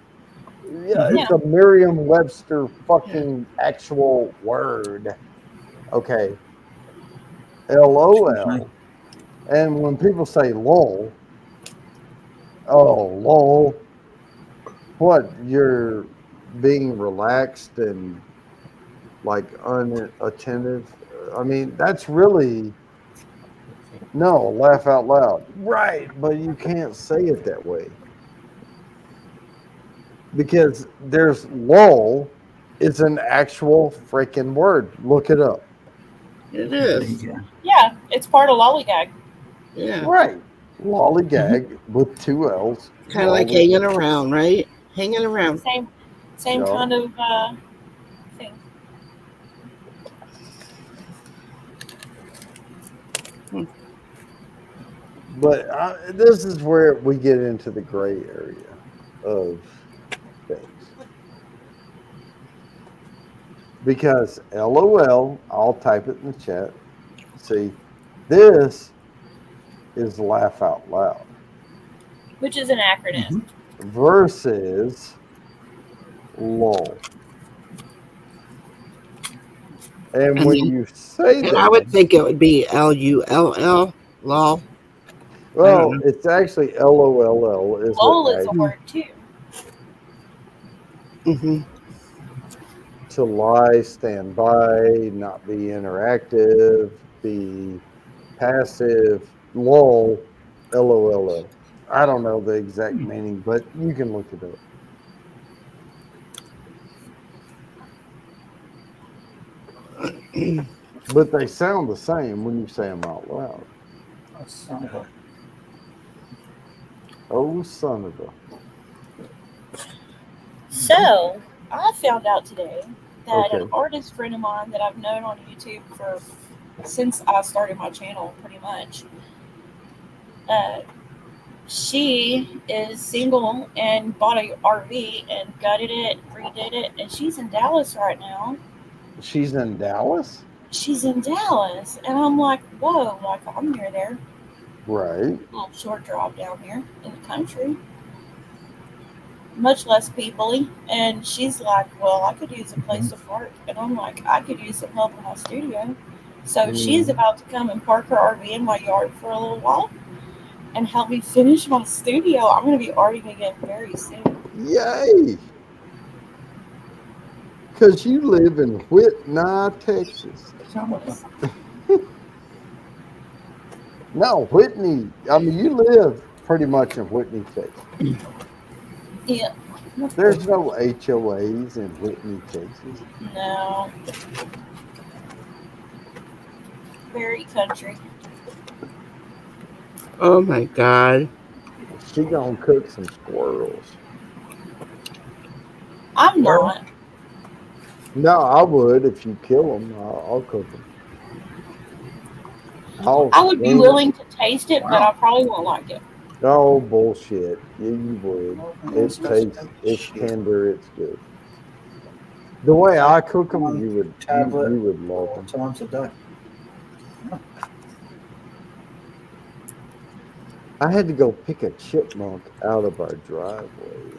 yeah, it's a Merriam-Webster fucking actual word. Okay, LOL, and when people say lol, oh lol, What, you're being relaxed and like unattentive? I mean, that's really no, laugh out loud. Right, but you can't say it that way. Because there's lull is an actual freaking word. Look it up. It is. Yeah. Yeah, it's part of lollygag. Yeah. Right. Lollygag with two L's. Kind of like Lolly- hanging around, right? Hanging around. Same Yeah. kind of thing. But this is where we get into the gray area of things. Because LOL, I'll type it in the chat. See, this is laugh out loud Which is an acronym. Mm-hmm. versus LOL. And when you say And I would that, think it would be LULL, lol. well, it's actually LOLL. Is Lol what is a word too. Mm-hmm. to lie, stand by, not be interactive, be passive, lull, LOLL. I don't know the exact meaning, but you can look it up. But they sound the same when you say them out loud. Oh, son of a- Oh, son of a. So I found out today that an Okay. artist friend of mine that I've known on YouTube for since I started my channel, pretty much. She is single and bought a RV and gutted it, redid it, and she's in Dallas right now. She's in Dallas? She's in Dallas, and I'm like, whoa, like I'm near there. Right. Little short drive down here in the country. Much less people-y. And she's like, well, I could use a place to park. And I'm like, I could use some help in my studio. So she's about to come and park her RV in my yard for a little while and help me finish my studio. I'm going to be arting again very soon. Yay! Because you live in Whitney, Texas. son of a- No, Whitney. I mean, you live pretty much in Whitney, Texas. Yeah. There's no HOAs in Whitney, Texas. No. Very country. Oh my God. She gonna cook some squirrels. I'm not. No, I would if you kill them. I'll cook them. I would be willing to taste it, but I probably won't like it. Oh bullshit! Yeah, you would. It It's tastes. It's shit. tender. It's good. The way I cook them, One you would. tablet. You would love 4 them. times a day. I had to go pick a chipmunk out of our driveway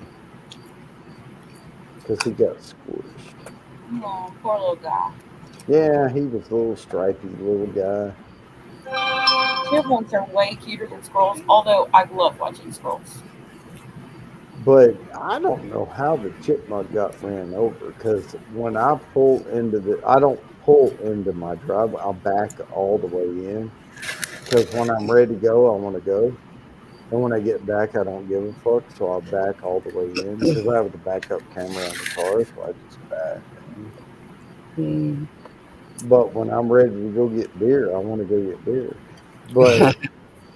because he got squished. Oh, poor little guy. Yeah, he was a little stripy little guy. Chipmunks are way cuter than squirrels, although I love watching squirrels. But I don't know how the chipmunk got ran over because when I pull into I don't pull into my driveway. I'll back all the way in because when I'm ready to go, I want to go. And when I get back, I don't give a fuck. So I'll back all the way in because I have the backup camera on the car. So I just back. Mm. But when I'm ready to go get beer, I want to go get beer. But,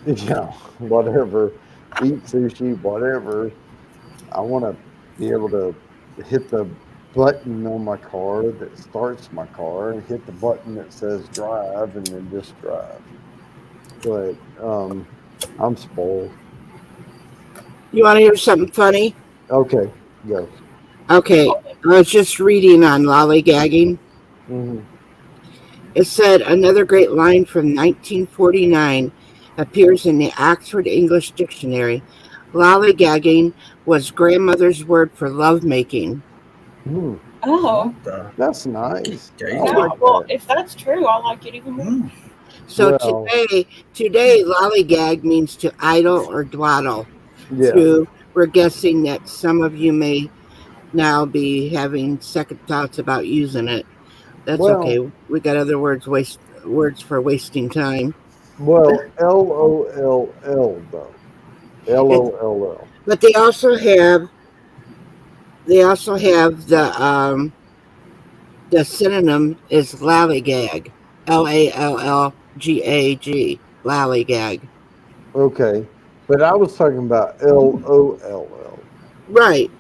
you know, whatever, eat sushi, whatever. I want to be able to hit the button on my car that starts my car and hit the button that says drive and then just drive. But I'm spoiled. You want to hear something funny? Okay, go. Okay, I was just reading on lollygagging. Mm-hmm. It said another great line from 1949 appears in the Oxford English Dictionary. Lollygagging was grandmother's word for lovemaking. Mm, Oh, What the? that's nice. There you I go. like well, that. if that's true, I like it even more. Mm. So Well- today lollygag means to idle or dawdle Yeah. through we're guessing that some of you may now be having second thoughts about using it. That's Well- okay. We got other words for wasting time. Well, LOLL though. LOLL. But they also have the synonym is lallygag. LALLGAG. Lallygag. Okay. But I was talking about LOLL. Right.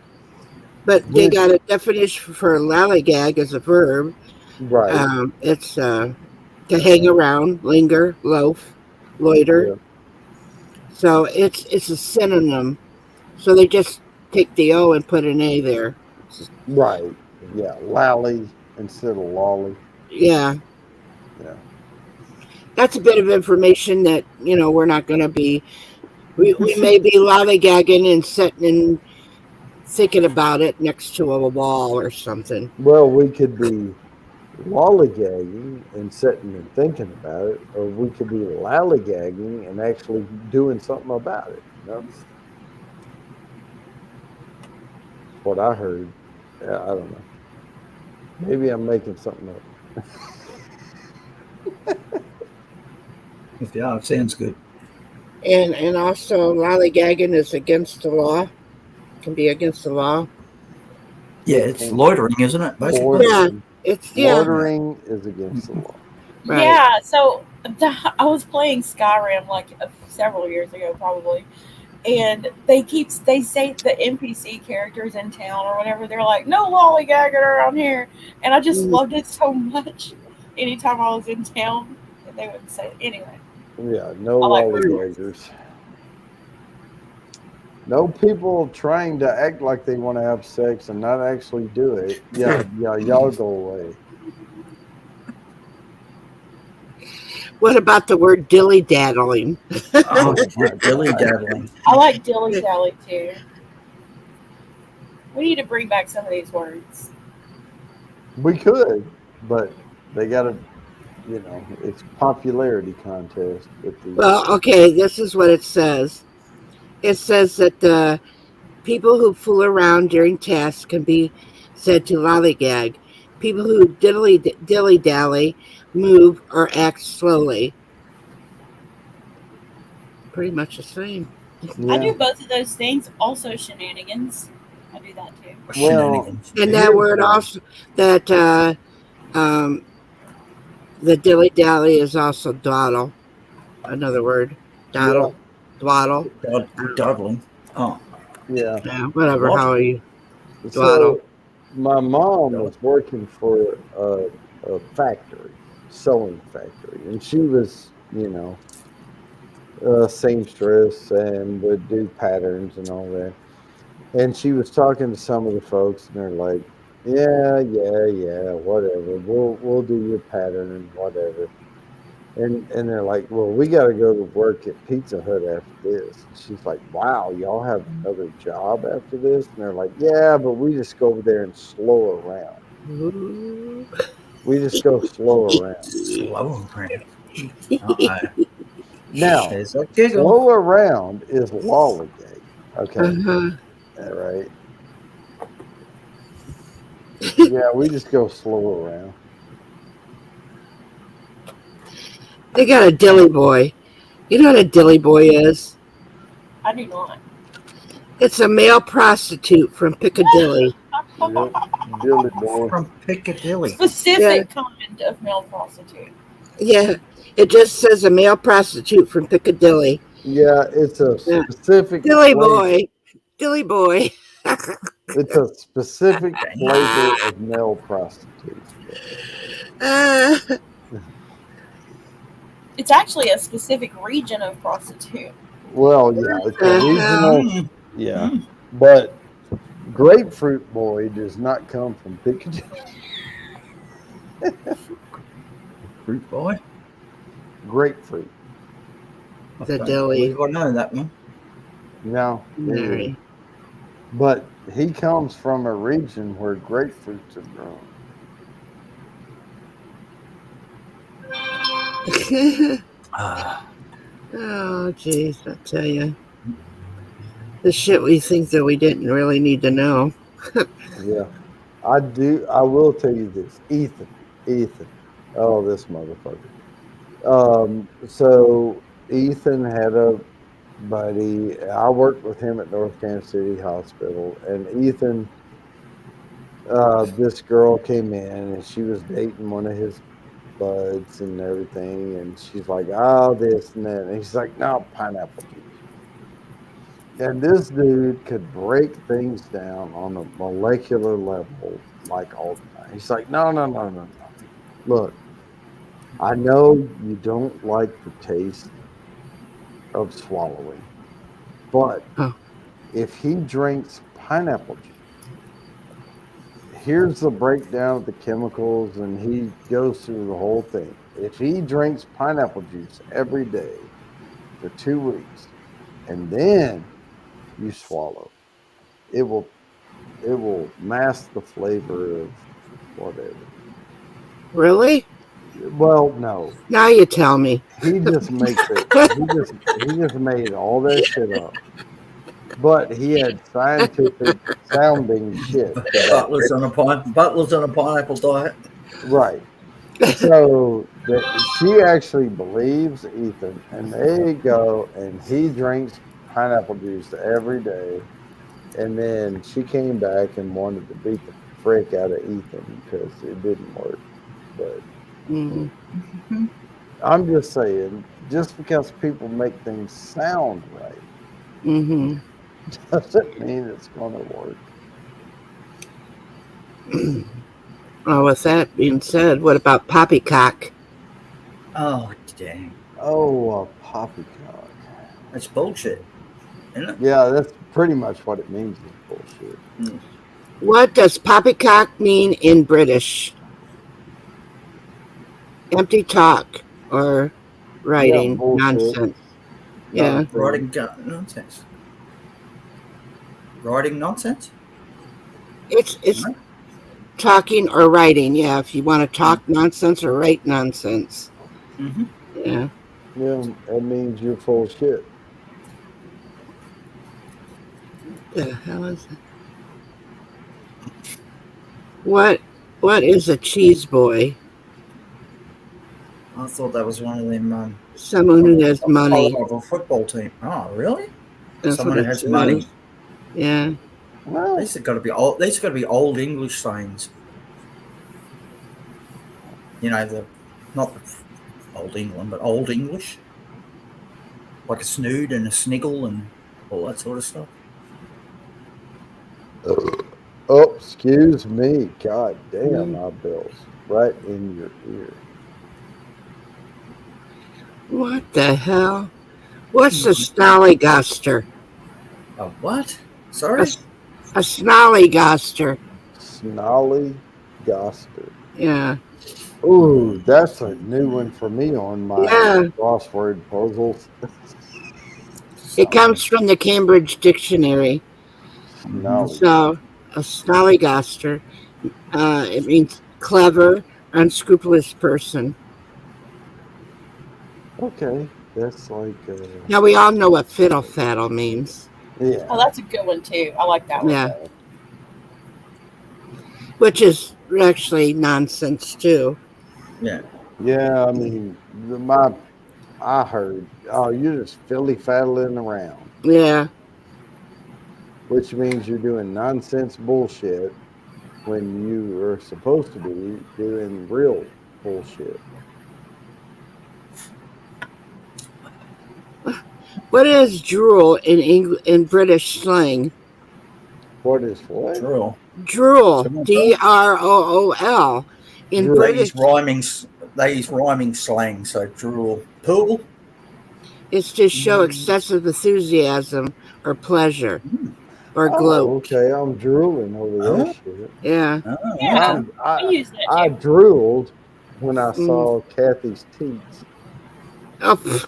But they Which- got a definition for lallygag as a verb. Right. It's to hang around, linger, loaf, loiter. Yeah. So it's a synonym. So they just take the O and put an A there. Right. Yeah. Lally instead of lolly. Yeah. Yeah. That's a bit of information that, we're not going to be. We may be lollygagging and sitting and thinking about it next to a wall or something. Well, we could be lollygagging and sitting and thinking about it, or we could be lollygagging and actually doing something about it. That's what I heard. Yeah, I don't know. Maybe I'm making something up. Yeah, it sounds good. And also lollygagging is against the law. Can be against the law. Yeah, it's loitering, isn't it? Basically. Yeah. It's Loitering is against the law. Right. Yeah, so I was playing Skyrim like several years ago, probably, and they say the NPC characters in town or whatever. They're like, "No lollygagging around here," and I just loved it so much. Anytime I was in town, they would say it. Anyway. Yeah, no I like lollygaggers. No people trying to act like they want to have sex and not actually do it. Yeah, y'all go away. What about the word dilly daddling? Oh, dilly daddling. I like dilly dally too. We need to bring back some of these words. We could, but they got to, it's popularity contest with the. Well, okay, this is what it says. It says that the people who fool around during tasks can be said to lollygag. People who dilly-dally, move, or act slowly. Pretty much the same. I do both of those things. Also shenanigans. I do that too. Shenanigans. And that word also, that the dilly-dally is also dawdle. Another word. Dawdle. Dwaddle. Dawdling. Oh. Yeah. Yeah, whatever. What? How are you? So my mom was working for a factory, sewing factory, and she was, seamstress and would do patterns and all that. And she was talking to some of the folks, and they're like, "Yeah, whatever. We'll do your pattern and whatever." And they're like, "Well, we got to go to work at Pizza Hut after this." And she's like, "Wow, y'all have another job after this?" And they're like, "Yeah, but we just go over there and slow around. Ooh. We just go slow around." Slow around. Uh-oh. Now, There's a giggle. slow around is lollygag. Okay, Uh-huh. all right. Yeah, we just go slow around. They got a dilly boy. You know what a dilly boy is? I do not. It's a male prostitute from Piccadilly. Yep. Dilly boy. From Piccadilly. Specific kind of male prostitute. Yeah, it just says a male prostitute from Piccadilly. Yeah, it's a Yeah. specific Dilly flavor. boy. Dilly boy. It's a specific flavor of male prostitute. Uh, It's actually a specific region of prostitute. Well, yeah, it's a regional. Mm. Yeah, but Grapefruit Boy does not come from Piccadilly. Fruit boy. Grapefruit. The dilly. I know that one. No, Mary. but he comes from a region where grapefruits are grown. Ah. Oh, jeez, I tell you. The shit we think that we didn't really need to know. Yeah, I do. I will tell you this, Ethan. Oh, this motherfucker. So Ethan had a buddy. I worked with him at North Kansas City Hospital, and Ethan, this girl came in, and she was dating one of his buds and everything, and she's like, "Oh, this and that," and he's like, "No, pineapple juice." And this dude could break things down on a molecular level like all the time. He's like, no, no, no, no, no. Look, I know you don't like the taste of swallowing, but Oh. if he drinks pineapple juice, here's the breakdown of the chemicals, and he goes through the whole thing. If he drinks pineapple juice every day for 2 weeks, and then you swallow, it will mask the flavor of whatever. Really? Well, no, Now you tell me. he just makes it. He just made all that shit up. But he had scientific sounding shit. Butlers on a pineapple diet. Right. So she actually believes Ethan, and they go, and he drinks pineapple juice every day. And then she came back and wanted to beat the frick out of Ethan because it didn't work. But Mhm. I'm just saying, just because people make things sound right Mhm. doesn't mean it's going to work. Well, with that being said, what about poppycock? Oh, dang. Oh, poppycock. That's bullshit. Isn't it? Yeah, that's pretty much what it means is bullshit. What does poppycock mean in British? Empty talk or writing bullshit. nonsense. Yeah. Writing nonsense. Writing nonsense? It's talking or writing. Yeah, if you want to talk nonsense or write nonsense. Mm-hmm. Yeah. Yeah, that means you're full of shit. The hell is it? What is a cheese boy? I thought that was one of them. Someone who has money. Of a football team. Oh, really? That's Someone what who it has says. money. Yeah. Well, These have got to be old. These have got to be old English sayings. You know, not the old England, but old English, like a snood and a sniggle and all that sort of stuff. oh, excuse me. God damn, my bills. Right in your ear. What the hell? What's a snollygoster? Oh, what? Sorry? A snollygoster. Snollygoster. Yeah. Ooh, that's a new one for me on my crossword puzzles. It comes from the Cambridge Dictionary. Snolly. So, a snollygoster, it means clever, unscrupulous person. Okay, that's like Now, we all know what fiddle faddle means. yeah. Oh, that's a good one too. I like that one. Yeah. Which is actually nonsense, too. Yeah. Yeah, I mean, I heard, oh, you're just filly-faddling around, Yeah. which means you're doing nonsense bullshit when you are supposed to be doing real bullshit. What is drool in British slang? What is what? Drool. Drool. Someone DROOL. In Drool. British, They use rhyming slang, so drool. Pool? it's to show excessive enthusiasm or pleasure or Oh, gloat. okay, I'm drooling over Oh. that shit. Yeah. Oh, Yeah. I I use that I too. drooled when I saw Kathy's teeth. Oh, pff,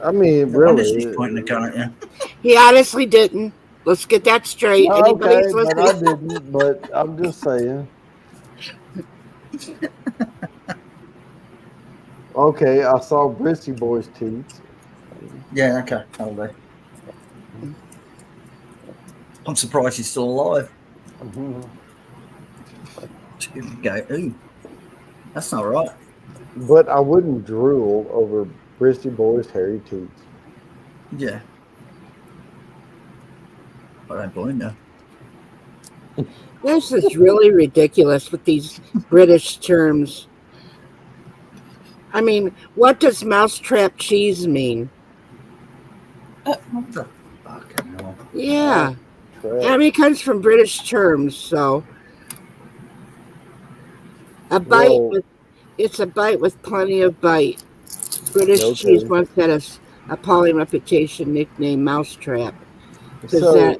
I mean, No wonder really. she's pointing a gun at you. he honestly didn't. Let's get that straight. Anybody Okay, who's but I listening? didn't. But I'm just saying. Okay, I saw Brissy Boy's teeth. Yeah, okay. I'll do. I'm surprised he's still alive. Mhm. Go, ooh, that's not right. But I wouldn't drool over Bristy Boy's hairy teeth. Yeah. I don't blame you. This is really ridiculous with these British terms. I mean, what does mousetrap cheese mean? Fucking hell. Yeah. Trap. I mean, it comes from British terms, so a bite Well, with it's a bite with plenty of bite. British okay. cheese once had a appalling reputation nicknamed Mousetrap because So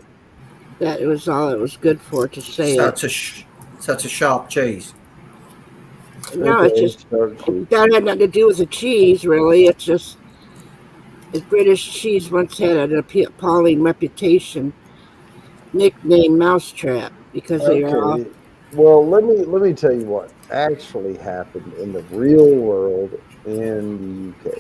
that was all it was good for to say So it. it's a sharp cheese. No, it's okay, just sharp cheese. that had nothing to do with the cheese, really. It's just British cheese once had an appalling reputation nicknamed Mousetrap because they are all. Okay. Well, let me tell you what actually happened in the real world in the UK.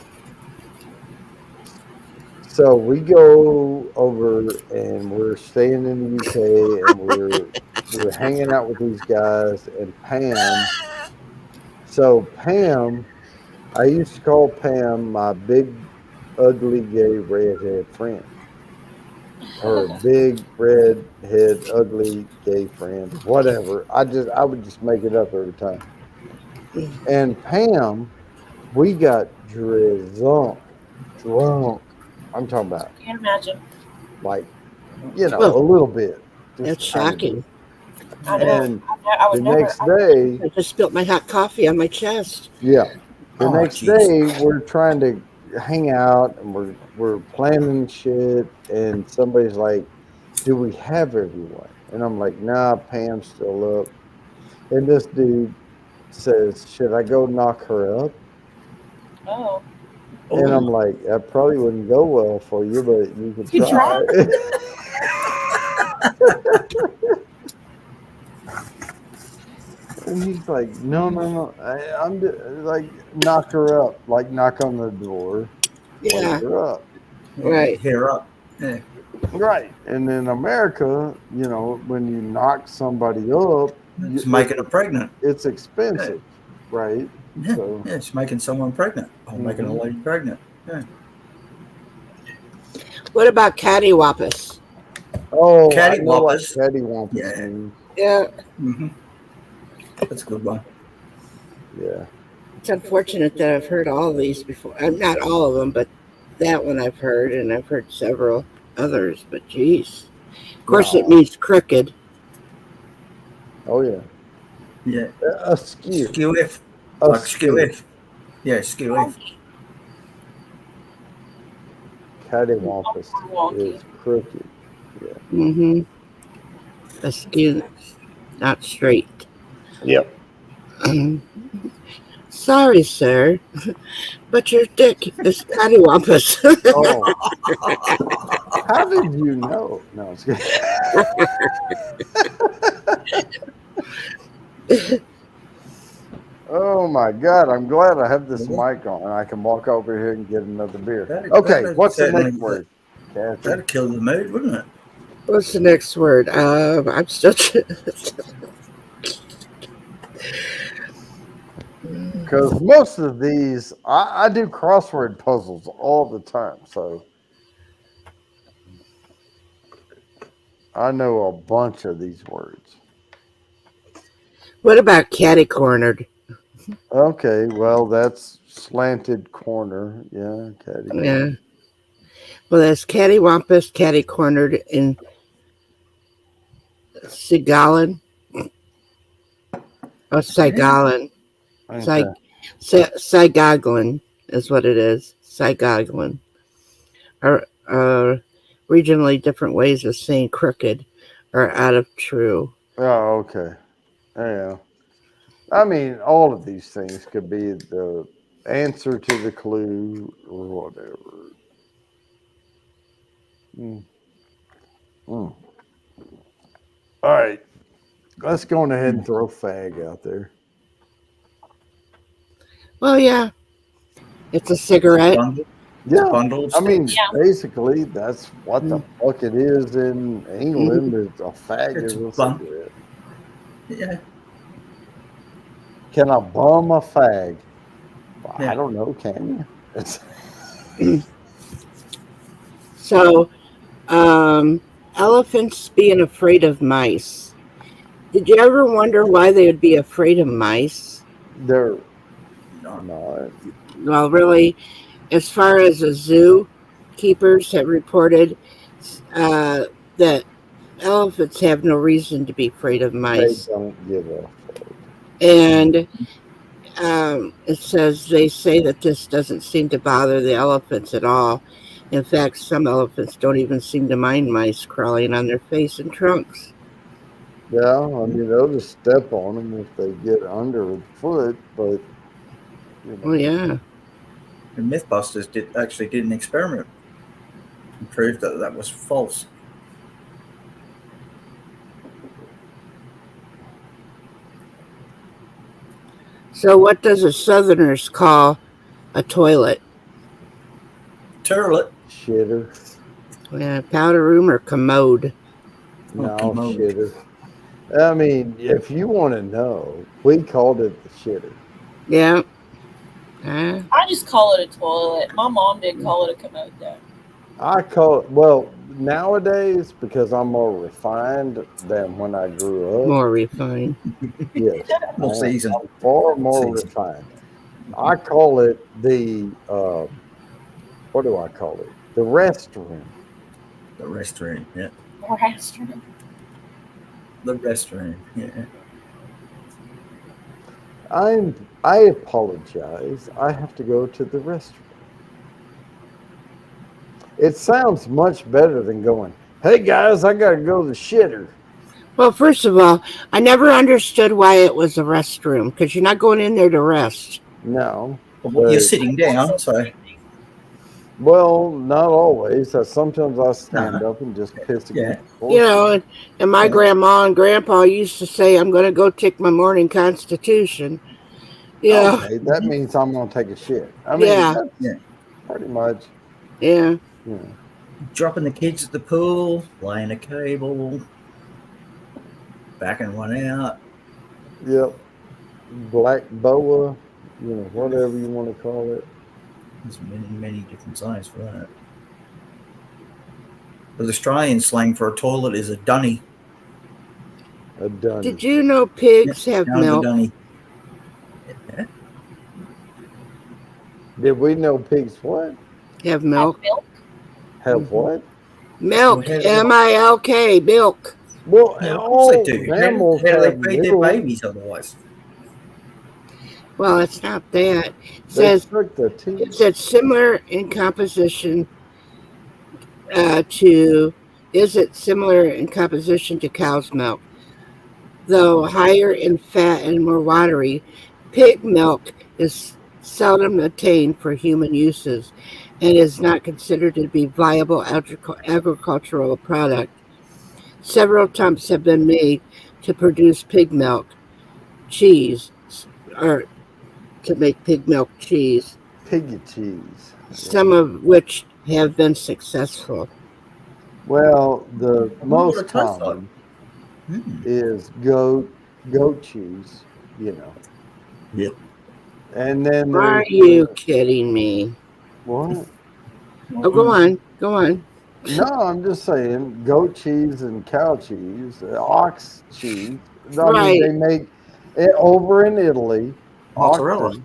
So we go over and we're staying in the UK and we're hanging out with these guys and Pam. So Pam, I used to call Pam my big ugly gay redhead friend. Or big redhead ugly gay friend, whatever. I would just make it up every time. And Pam, we got drunk. I'm talking about Can't imagine. like, Well, a little bit. Just that's a tiny bit. shocking. I know. And I would the never. next day, I just spilled my hot coffee on my chest. yeah, the Oh, next jeez. day we're trying to hang out and we're planning shit and somebody's like, "Do we have everyone?" And I'm like, "Nah, Pam's still up." And this dude says, "Should I go knock her up?" Oh. And I'm Oh, like, "That probably wouldn't go well for you, but you could You try." And he's like, "No. I'm like, knock her up, like knock on the door, wake Yeah, her up." right. Here up. Yeah. Right. And in America, when you knock somebody up, It's making her pregnant. it's expensive, right? Yeah. So, Yeah, it's making someone pregnant. Or making a Mhm. lady pregnant. Yeah. What about cattywampus? oh, I know what Cattywampus. cattywampus Yeah. means. Yeah, Mm-hmm. That's a good one. Yeah. it's unfortunate that I've heard all of these before. Not all of them, but that one I've heard, and I've heard several others. But geez, of course, it No. means crooked. Oh yeah. Yeah. Askew. Skew-if. Like skew-if. Yeah, skew-if. Cattywampus Wonky. is crooked. Mm-hmm. Askew, not straight. Yep. Sorry, sir, but your dick is cattywampus. Oh. How did you know? No, it's good. Oh my God! I'm glad I have this mic on and I can walk over here and get another beer. Okay, what's the next word? Catherine? That'd kill the mood, wouldn't it? What's the next word? I'm still. Because most of these, I do crossword puzzles all the time, so I know a bunch of these words. What about catty cornered? Okay, well, that's slanted corner. Yeah, catty corner. Yeah. Well, there's cattywampus, catty cornered in Sigalin. Oh, Sigalin. Okay. Sigoglin is what it is. Sigoglin. Are regionally different ways of saying crooked or out of true. Oh, okay. Yeah. I mean, all of these things could be the answer to the clue or whatever. All right. Let's go on ahead and throw fag out there. Well, yeah. It's a cigarette. It's a Yeah. bundle of I mean, sticks. Yeah. basically, that's what the fuck it is in England. It's a fag It's is a fun. cigarette. Yeah. Can I bum a fag? Well, I Yeah. don't know. Can you? It's, So, elephants being afraid of mice. Did you ever wonder why they would be afraid of mice? they're No. not. Well, really, as far as the zoo keepers have reported, that elephants have no reason to be afraid of They mice. don't give a. And it says they say that this doesn't seem to bother the elephants at all. In fact, some elephants don't even seem to mind mice crawling on their face and trunks. Yeah, I mean they'll just step on them if they get underfoot, but you Oh know, yeah. And MythBusters did an experiment and proved that that was false. So what does a Southerners call a toilet? Turlet. shitter. Powder room or commode? No, commode. shitter. I mean, if you want to know, we called it the shitter. Yeah. I just call it a toilet. My mom did call it a commode though. I call it, well, nowadays, because I'm more refined than when I grew up. More refined. Yes. More seasoned. I'm far more Seasoned. refined. I call it the, what do I call it? The restroom. The restroom. Yeah. Restroom. The restroom. Yeah. I apologize. I have to go to the restroom. It sounds much better than going, hey guys, I gotta go to the shitter. Well, first of all, I never understood why it was a restroom because you're not going in there to rest. No. Well, you're But- sitting down, so Well, not always. Sometimes I stand up and just piss Yeah. against the You know, and my Yeah. grandma and grandpa used to say, I'm going to go take my morning constitution. Yeah. Okay, that means I'm gonna take a shit. I mean, Yeah. that's Yeah. pretty much. Yeah. You know, dropping the kids at the pool, laying a cable, backing one out. yep. Black boa, you know, whatever you want to call it. There's many different sizes for that. The Australian slang for a toilet is a dunny. A done. Did you know pigs have Down the milk? dunny. Yeah. Did we know pigs what? Have milk? Milk. Have what? Milk. Well, MILK. Milk. Well, Well, of all course they do. mammals How do have they feed their milk. babies otherwise? Well, it's not that. It They says suck the teeth. it's similar in composition to. Is it similar in composition to cow's milk? Though higher in fat and more watery, pig milk is seldom obtained for human uses and is not considered to be viable agricultural product. Several attempts have been made to produce pig milk cheese, or to make pig milk cheese, Piggy cheese. some of which have been successful. Well, the wonder what most it tastes like. common Hmm. is goat cheese, you know. Yep. And then Are there's you kidding me? what? Oh, go on. Go on. No, I'm just saying goat cheese and cow cheese, ox cheese. I Right. mean, they make it over in Italy. Mozzarella. oxen,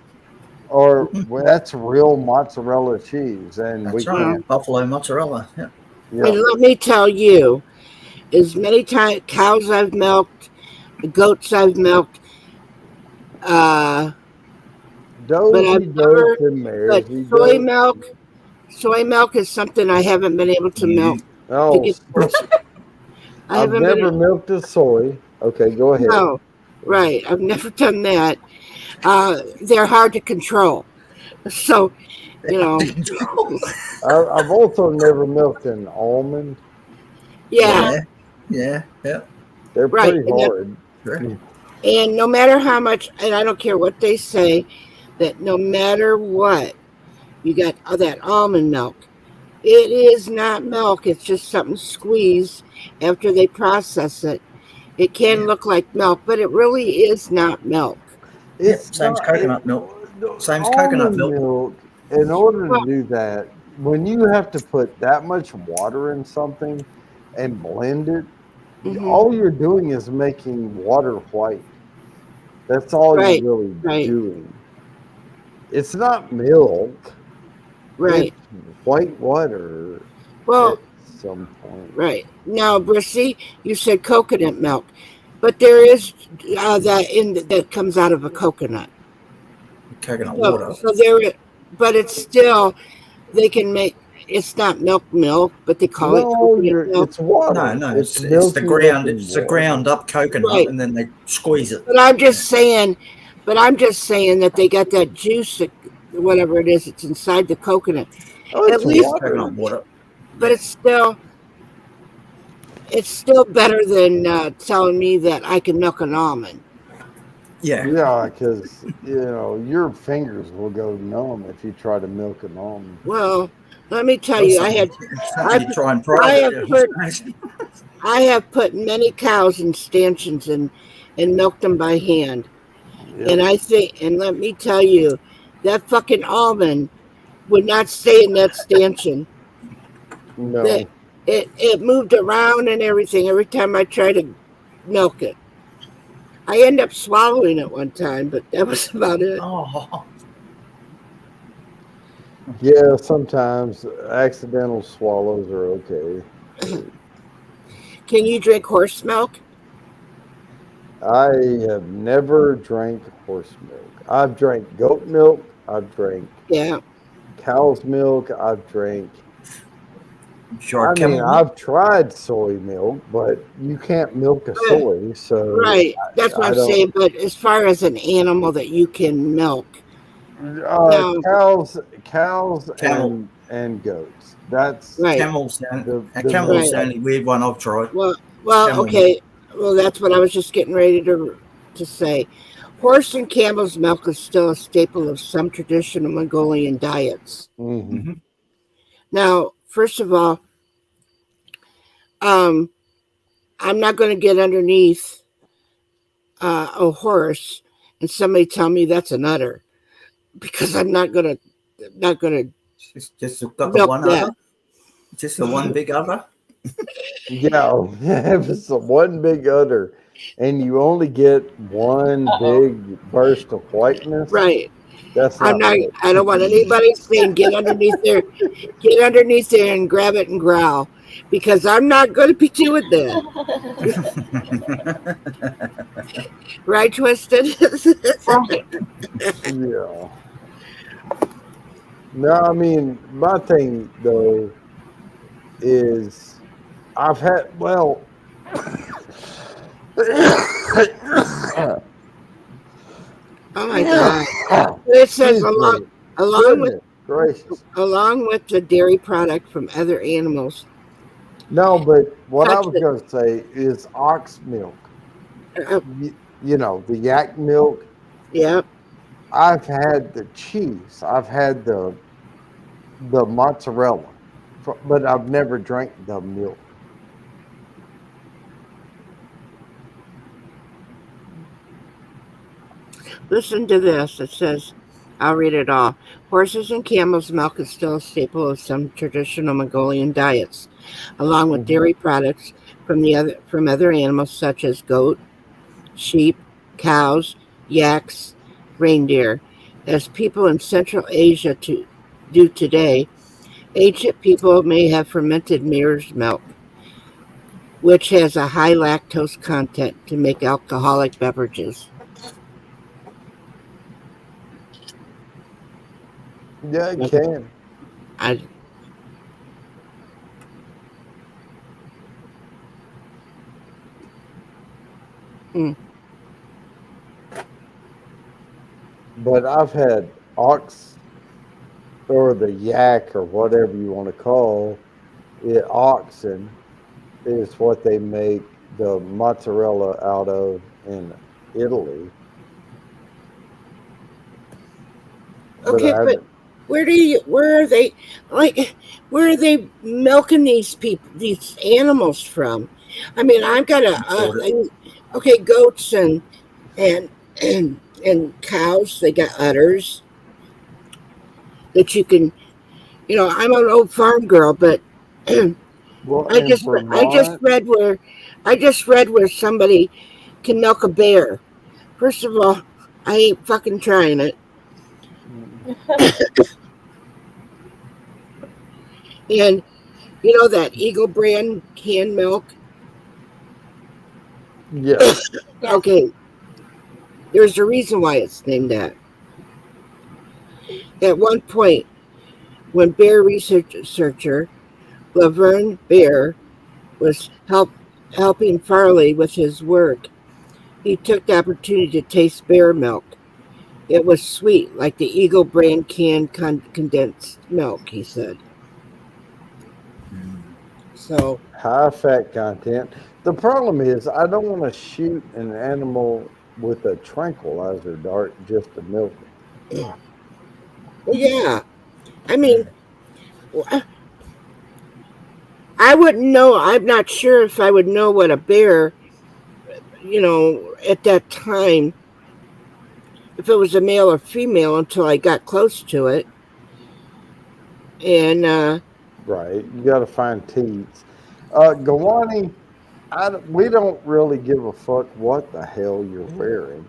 Or well, that's real mozzarella cheese, and we That's right. can't. Buffalo mozzarella. Yeah. Yeah. And let me tell you, as many times cows I've milked, goats I've milked, but Dozy I've never- goats and but mares. soy milk is something I haven't been able to milk. Oh, get- I I've haven't never been. milked a soy. Okay, go ahead. No, right. I've never done that. They're hard to control. So, you know, I've also never milked an almond. yeah. Yeah. They're Right, pretty and that- hard. Sure. And no matter how much, and I don't care what they say, that no matter what, You got all that almond milk. It is not milk. It's just something squeezed after they process it. It can Yeah. look like milk, but it really is not milk. Yeah, It's same as not coconut milk. the Same as coconut almond milk. milk. In order Well, to do that, when you have to put that much water in something and blend it, hmm all you're doing is making water white. That's all you're right, really right, doing. It's not milk. It's right. white water at Well, some point. right. Now, Brissy, you said coconut milk, but there is that comes out of a coconut. Coconut So, water. so there, but it's still they can make. It's not milk, but they call it No, coconut milk. it's water. No, It's it's the milky ground. looking It's a water. ground up coconut, Right. and then they squeeze it. But I'm just saying. But I'm just saying that they got that juice, whatever it is, it's inside the coconut. Oh, At it's least, water. Coconut water. but it's still better than telling me that I can milk an almond. Yeah. Yeah, because your fingers will go numb if you try to milk an almond. Well, let me tell Well, you, something you try and I private. have put many cows in stanchions and milked them by hand. Yep. And let me tell you, that fucking almond would not stay in that stanchion. No. That it moved around and everything every time I tried to milk it. I end up swallowing it one time, but that was about it. Oh, Yeah, sometimes accidental swallows are okay. Can you drink horse milk? I have never drank horse milk. I've drank goat milk. I've drank Yeah. cow's milk. I've drank. sure. Camel milk. I've tried soy milk, but you can't milk a soy. So Right. That's what I I'm don't- saying. But as far as an animal that you can milk, No. cows Camel. and goats. That's right. Camel's the camel's the Right. only weird one I've tried. Well, Camel okay. Well, that's what I was just getting ready to say. Horse and camel's milk is still a staple of some traditional Mongolian diets. Mhm. Now, first of all, I'm not going to get underneath a horse and somebody tell me that's an udder because I'm not going to Just got the milk one that. other. Just the one big other. Yeah, if it's a one big udder, and you only get one big burst of whiteness, Right. that's I'm not. not. I don't want anybody saying get underneath there and grab it and growl, because I'm not going to be doing that. Right, Twisted? Yeah. No, I mean, my thing though is I've had Oh my God! It says along Goodness gracious. with the dairy product from other animals. No, but what I Touch was it. going to say is ox milk. Uh, The yak milk. yeah. I've had the cheese. I've had the mozzarella, but I've never drank the milk. Listen to this. It says, I'll read it all. Horses and camels' milk is still a staple of some traditional Mongolian diets, along with dairy products from other animals such as goat, sheep, cows, yaks, reindeer. As people in Central Asia do today, ancient people may have fermented mare's milk, which has a high lactose content, to make alcoholic beverages. Yeah, it can. I But I've had ox or the yak or whatever you want to call it. Oxen is what they make the mozzarella out of in Italy. Okay, I but Where are they, like, where are they milking these animals from? I mean, I've got Import it. okay, goats and, and cows, they got udders that you can, I'm an old farm girl, but Well, in Vermont, I just read where somebody can milk a bear. First of all, I ain't fucking trying it. And you know that Eagle brand canned milk? yeah, Yeah. Okay, there's a reason why it's named that. At one point, when bear researcher Laverne Bear was helping Farley with his work, he took the opportunity to taste bear milk. It was sweet, like the Eagle brand canned condensed milk, he said. Mm. So, high fat content. The problem is, I don't want to shoot an animal with a tranquilizer dart just to milk it. well, yeah. I mean, I wouldn't know. I'm not sure if I would know what a bear, at that time, if it was a male or female until I got close to it. And, Right, you got to find teats. Gawani, we don't really give a fuck what the hell you're wearing.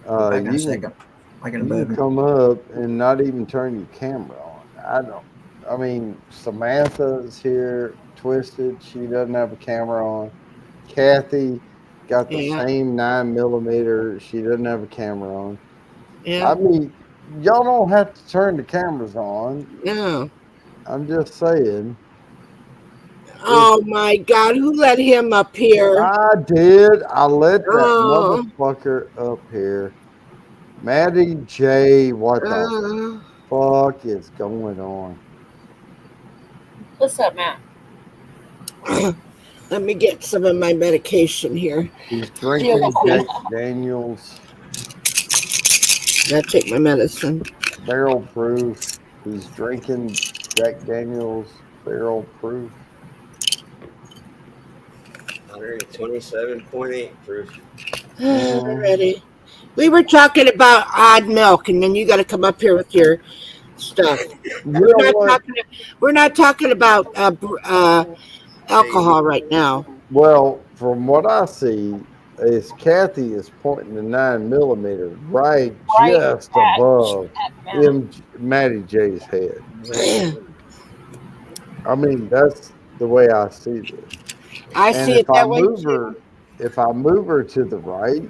Back in a You second. I got a can moment. come up and not even turn your camera on. I mean, Samantha's here, Twisted. She doesn't have a camera on. Kathy got the yeah, same 9mm. She doesn't have a camera on. yeah, I mean, y'all don't have to turn the cameras on. no. I'm just saying. If Oh my God, who let him up here? I did, I let that Oh, motherfucker up here. Maddie J, what the uh, fuck is going on? What's up, Matt? let me get some of my medication here. He's drinking Jack Daniels I take my medicine. barrel proof. He's drinking Jack Daniels barrel proof. 127.8 proof. Already. We were talking about odd milk, and then you got to come up here with your stuff. You know what? We're not talking about alcohol right now. Well, from what I see, is Kathy is pointing the 9mm right Right just at above Matt. Matty J's head. I mean, that's the way I see this. I And see it that way too. if I move her to the right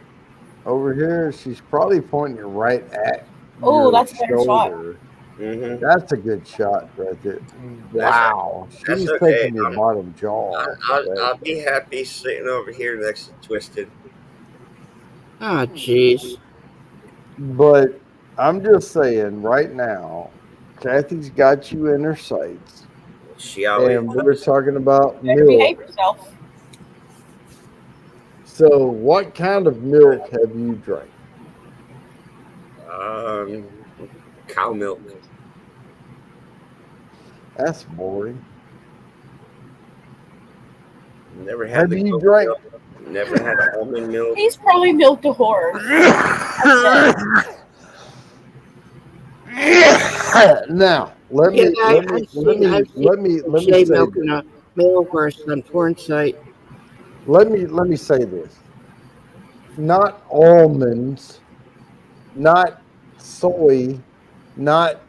over here, she's probably pointing right at Oh, your that's a better shot. shoulder. Mm-hmm. That's a good shot right there. Wow, that's she's okay. taking your bottom jaw. I'll be happy sitting over here next to Twisted. Oh, jeez. But I'm just saying, right now, Kathy's got you in her sights, She always and we're talking about Better behave milk. yourself. So, what kind of milk have you drank? Cow milk. That's boring. Never had Have the you goat drank? milk. Never had almond milk. He's probably milked a horse. Now, let Yeah, me I've seen say milk this. in a male horse on porn site. Let me say this. Not almonds, not soy, not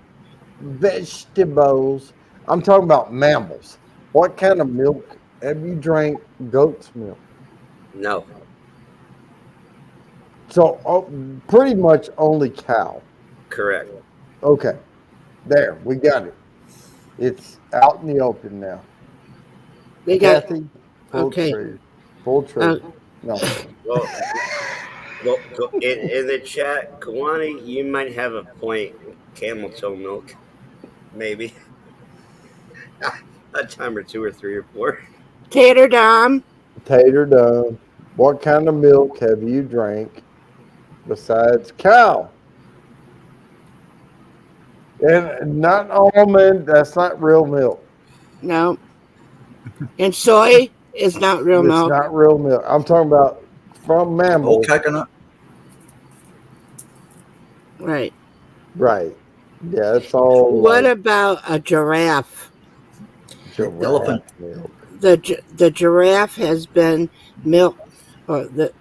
vegetables. I'm talking about mammals. What kind of milk have you drank? Goat's milk. No. So pretty much only cow. Correct. Okay, there we got it. It's out in the open now. They got Kathy, full okay. trade. Full trade. No. Well, in the chat, Kawani, you might have a point. Camel toe milk, maybe. A time or two or three or four. Tater Dom. Tater done. What kind of milk have you drank besides cow? And not almond, that's not real milk. No. And soy is not real It's milk. not real milk. I'm talking about from All mammals. coconut. Right. Right. Yeah, it's all What like about a giraffe? giraffe Elephant. milk. The giraffe has been milked, or the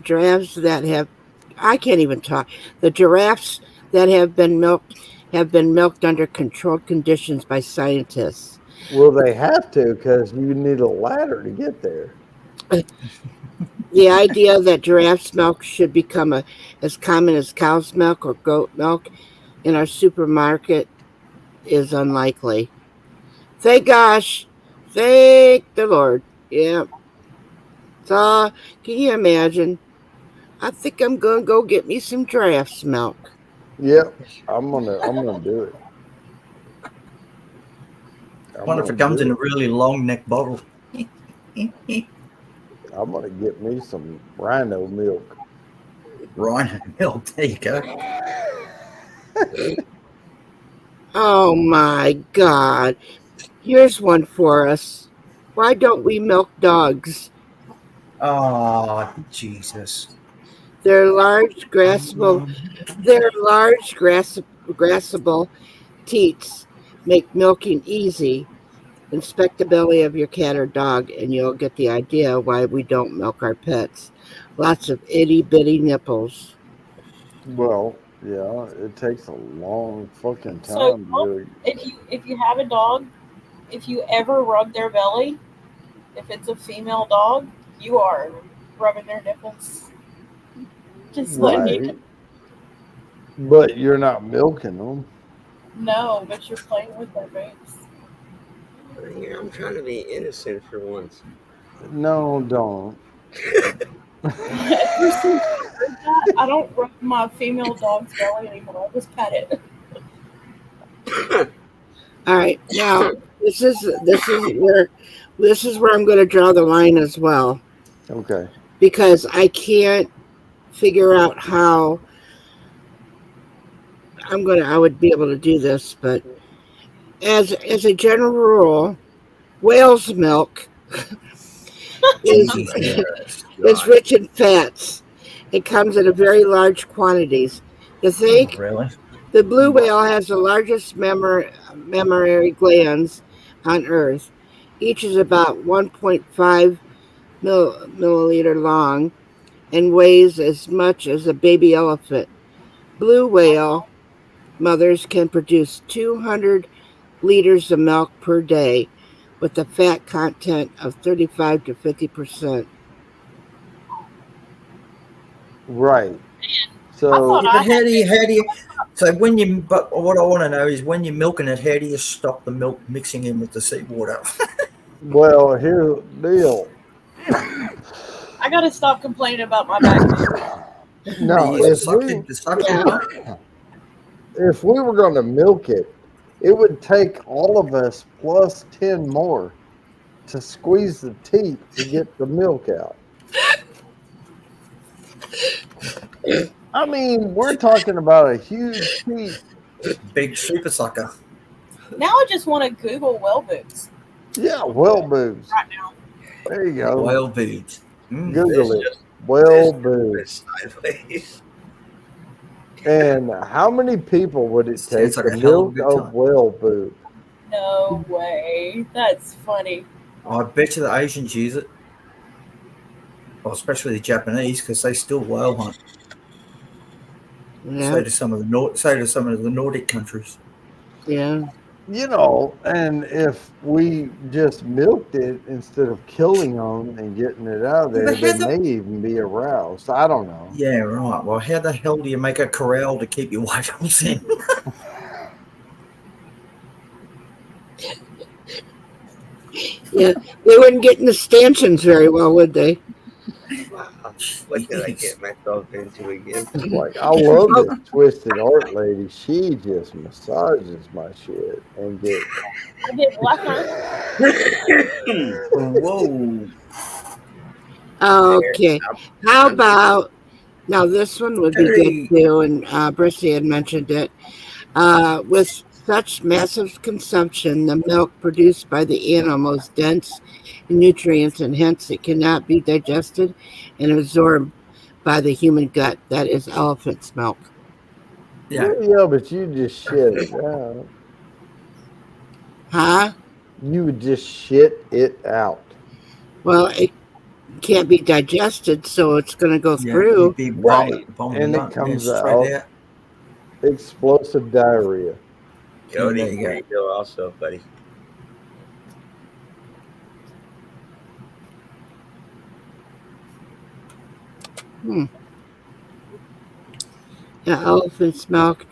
giraffes that have, I can't even talk. The giraffes that have been milked under controlled conditions by scientists. Well, they have to because you need a ladder to get there. The idea that giraffe's milk should become as common as cow's milk or goat milk in our supermarket is unlikely. Thank gosh. Thank the Lord. Yeah. So, can you imagine? I think I'm going to go get me some giraffe's milk. Yep, I'm gonna do it. I'm What if gonna it comes do in a it. really long neck bottle? I'm gonna get me some rhino milk. Rhino milk. There you go. Oh my God. Here's one for us. Why don't we milk dogs? Oh, Jesus. Their large, graspable teats make milking easy. Inspect the belly of your cat or dog, and you'll get the idea why we don't milk our pets. Lots of itty bitty nipples. Well, yeah, it takes a long fucking So time to really. if you have a dog, if you ever rub their belly, if it's a female dog, you are rubbing their nipples. Just letting you Right. But you're not milking them. know, but you're playing with their boobs. Here, I'm trying to be innocent for once. No, don't. Ever since I heard that, I don't rub my female dog's belly anymore. I just pat it. All right, now this is where I'm going to draw the line as well, Okay. because I can't figure out how I would be able to do this, but as a general rule, whale's milk is Jesus. is rich in fats. It comes in a very large quantities. You think Really? the blue whale has the largest mammary glands on Earth. Each is about 1.5 milliliter long and weighs as much as a baby elephant. Blue whale mothers can produce 200 liters of milk per day with a fat content of 35 to 50%. Right. I So thought Yeah, I but how do you? So when you, but what I want to know is when you're milking it, how do you stop the milk mixing in with the seawater? well, here's the deal. I gotta stop complaining about my back. No, You if sucking, we sucking milk? if we were going to milk it, it would take all of us plus 10 more to squeeze the teeth to get the milk out. I mean, we're talking about a huge teeth. Big super sucker. Now I just want to Google whale boobs Yeah, whale boobs. right now. There you go. Whale boobs. Google it. Just Whale this boobs. sideways. And how many people would it take Sounds like to a hell of a milk good a time. whale boob? No way. That's funny. I bet you the Asians use it. Well, especially the Japanese, because they still whale hunt. Yeah, So do some of the Nordic countries. yeah. You know, and if we just milked it instead of killing them and getting it out of there, but they how may even be aroused. I don't know. Yeah, right. Well, how the hell do you make a corral to keep your whales in? Yeah, they wouldn't get in the stanchions very well, would they? Wow, what did I get myself into again? Like, I love this twisted art lady. She just massages my shit and get. I did black on. Whoa. Okay. How about now? This one would be good Hey. too, and Brissy had mentioned it. With such massive consumption, the milk produced by the animal is dense in nutrients and hence it cannot be digested and absorbed by the human gut. That is elephant's milk. Yeah. Yeah, but you just shit it out. Huh? You would just shit it out. Well, it can't be digested, so it's going to go Yeah. through. You'd be Right. vomiting And it up, comes straight out. Explosive diarrhea. Cody, there you go. there you go also, buddy. Yeah, elephant's milk.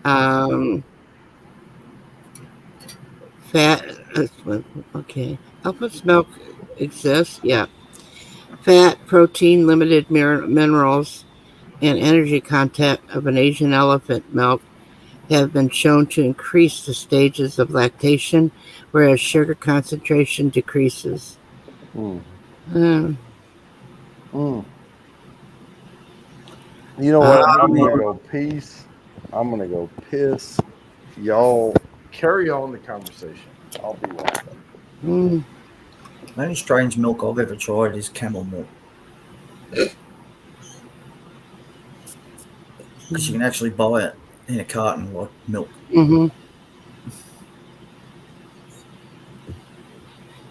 Fat. Okay. Elephant's milk exists. Yeah. Fat, protein, limited minerals, and energy content of an Asian elephant milk have been shown to increase the stages of lactation, whereas sugar concentration decreases. Mm. Um, Mm. You know what? Uh, I'm gonna go peace. I'm gonna go piss. Y'all carry on the conversation. I'll be right back. mm, The only strange milk I've ever tried is camel milk. Because you can actually buy it in a carton like milk. mhm.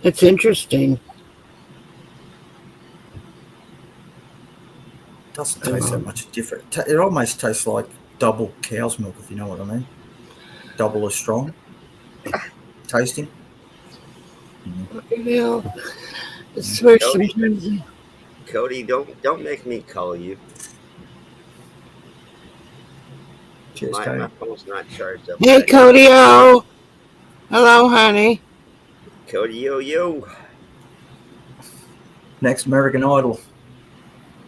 It's interesting. Doesn't taste that much different. It almost tastes like double cow's milk, if you know what I mean. Double as strong. Tasting. Well, it's where Cody. sometimes. Cody, don't make me call you. Cheers, My Cody. phone's not charged up. Hey, yet. Cody O. Hello, honey. Cody, yo, Next American Idol.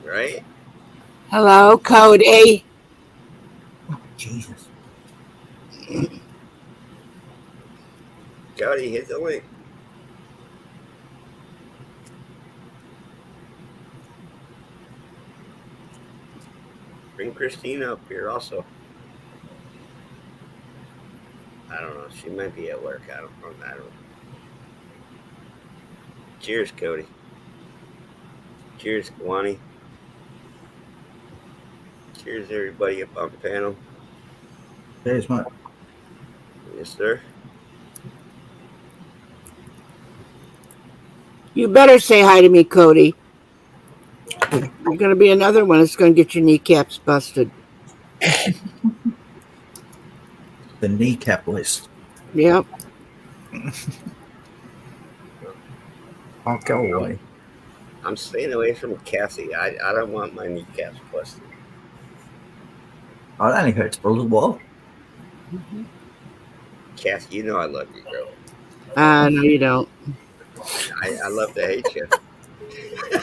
right? Hello, Cody. Jesus. Cody, hit the link. Bring Christina up here also. I don't know. She might be at work. I don't know. Cheers, Cody. Cheers, Kwani. Cheers, everybody up on the panel. Cheers, mate. Yes, sir. You better say hi to me, Cody. You're going to be another one that's going to get your kneecaps busted. The kneecap list. Yep. I'll go away. I'm staying away from Kathy. I don't want my kneecaps busted. It only hurts for a little while. Kathy, you know I love you, girl. No, you don't. I love to hate you.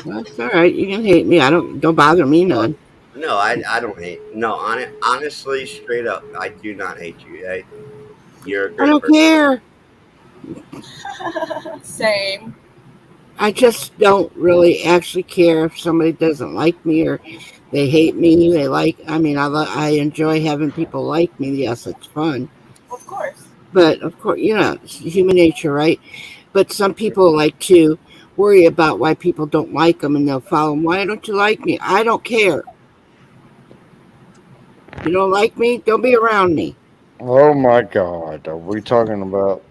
That's all right. You can hate me. Don't bother me none. No, I don't hate. No, honestly, straight up, I do not hate you. You're a I great don't person. care. Same. I just don't really actually care if somebody doesn't like me or they hate me. I enjoy having people like me. Yes, it's fun. Of course. But of course, it's human nature, right? But some people like to worry about why people don't like them and they'll follow them. Why don't you like me? I don't care. You don't like me? Don't be around me. Oh my God! Are we talking about?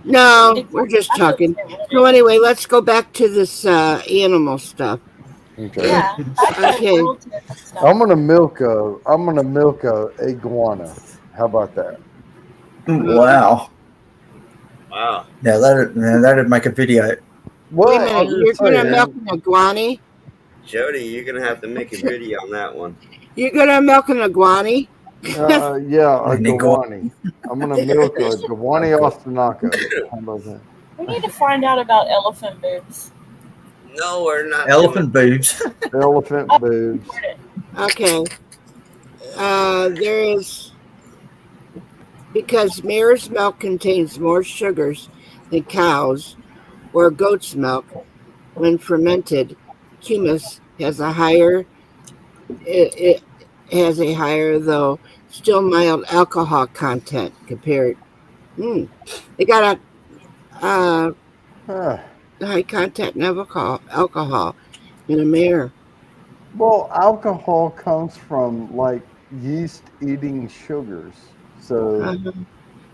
No, we're just talking. So anyway, let's go back to this animal stuff. Okay. Yeah. Okay. I'm gonna milk a iguana. How about that? Wow. Wow. Now that'd make a video. Well, Wait a minute, you're going to milk an iguana? Jody, you're gonna have to make a video on that one. You're going to milk an iguana? yeah, a An Gawani. I'm gonna milk a Gawani Ostinaco. How about that? We need to find out about elephant boobs. No, we're not. Elephant boobs. Elephant boobs. Okay. There is, because mare's milk contains more sugars than cow's or goat's milk. When fermented, humus has a higher, it has a higher, though still mild alcohol content compared. They got a Huh. high content in alcohol in a mirror. Well, alcohol comes from like yeast eating sugars. So, Uh,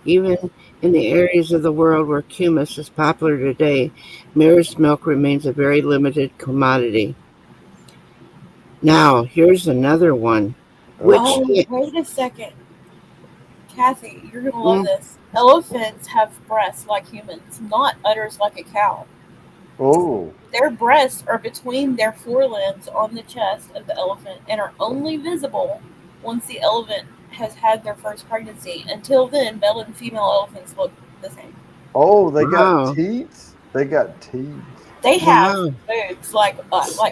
Even in the areas of the world where humus is popular today, mare's milk remains a very limited commodity. Now, here's another one. Which Oh, wait a second. Kathy, you're going to love this. Elephants have breasts like humans, not udders like a cow. oh, Their breasts are between their forelimbs on the chest of the elephant and are only visible once the elephant has had their first pregnancy. Until then, male and female elephants look the same. oh, they got Wow. teats. They got teats. They have Wow. boobs like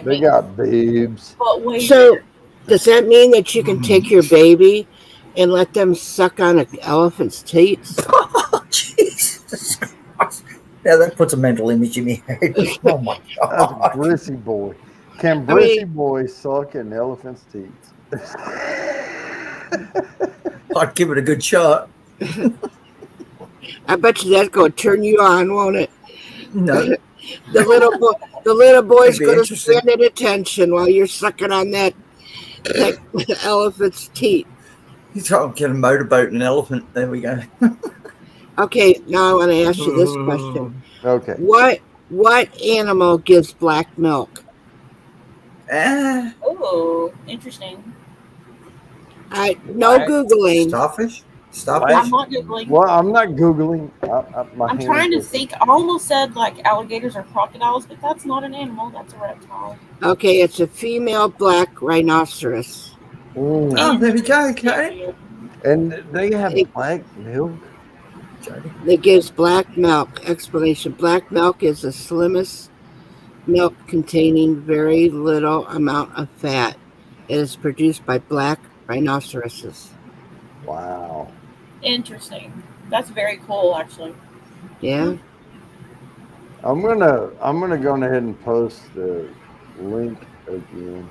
They me, got boobs. but way So, bigger. does that mean that you can take your baby and let them suck on an elephant's teats? Oh, Jesus Christ. Yeah, that puts a mental image in my head. Oh my That's God. Brissy boy. Can I mean- Brissy boy suck an elephant's teats? I'd give it a good shot. I bet you that's going to turn you on, won't it? No. The little boy's It'd be going to interesting. stand at attention while you're sucking on that elephant's teeth. You try to get a motorboat and an elephant. There we go. Okay, now I want to ask you this question: Okay. What animal gives black milk? Ah, Ooh, interesting. No What? googling. starfish? I'm Starfish? not Googling. Well, I'm not Googling. My I'm hands trying to are- think. I almost said like alligators or crocodiles, but that's not an animal. That's a reptile. Okay, it's a female black rhinoceros. Mm. Oh, there we go. Okay. And they have black milk. Jody. That gives black milk. Explanation: black milk is the slimmest milk containing very little amount of fat. It is produced by black rhinoceroses. Wow. Interesting. That's very cool, actually. Yeah. I'm gonna go ahead and post the link again,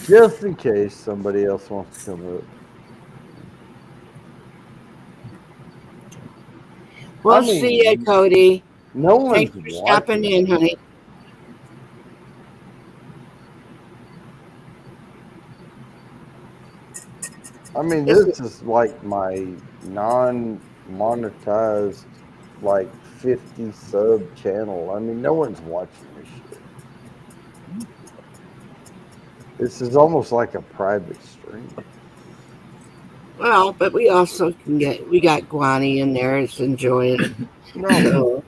just in case somebody else wants to come up. We'll I mean, see you, Cody. No one's Thanks for stopping watching. in, honey. I mean, this is like my non-monetized, like 50 sub channel. I mean, no one's watching this shit. This is almost like a private stream. Well, but we also we got Guani in there. It's enjoying it. No, So,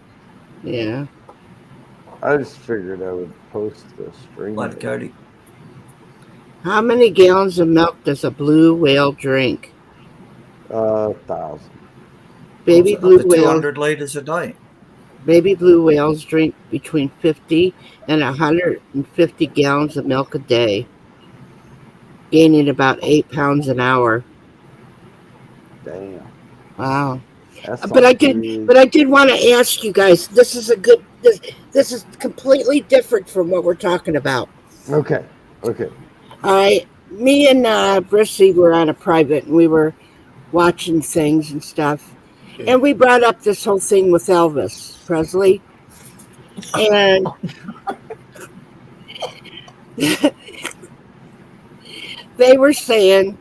yeah. I just figured I would post the stream. Like Cody. How many gallons of milk does a blue whale drink? 1,000. Baby Up blue to whales. 200 liters a day. Baby blue whales drink between 50 and 150 gallons of milk a day, gaining about 8 pounds an hour. Damn. Wow. That's But I something did want to ask you guys. This is this is completely different from what we're talking about. Okay. All right, me and Brissy were on a private, and we were watching things and stuff, and we brought up this whole thing with Elvis Presley, and they were saying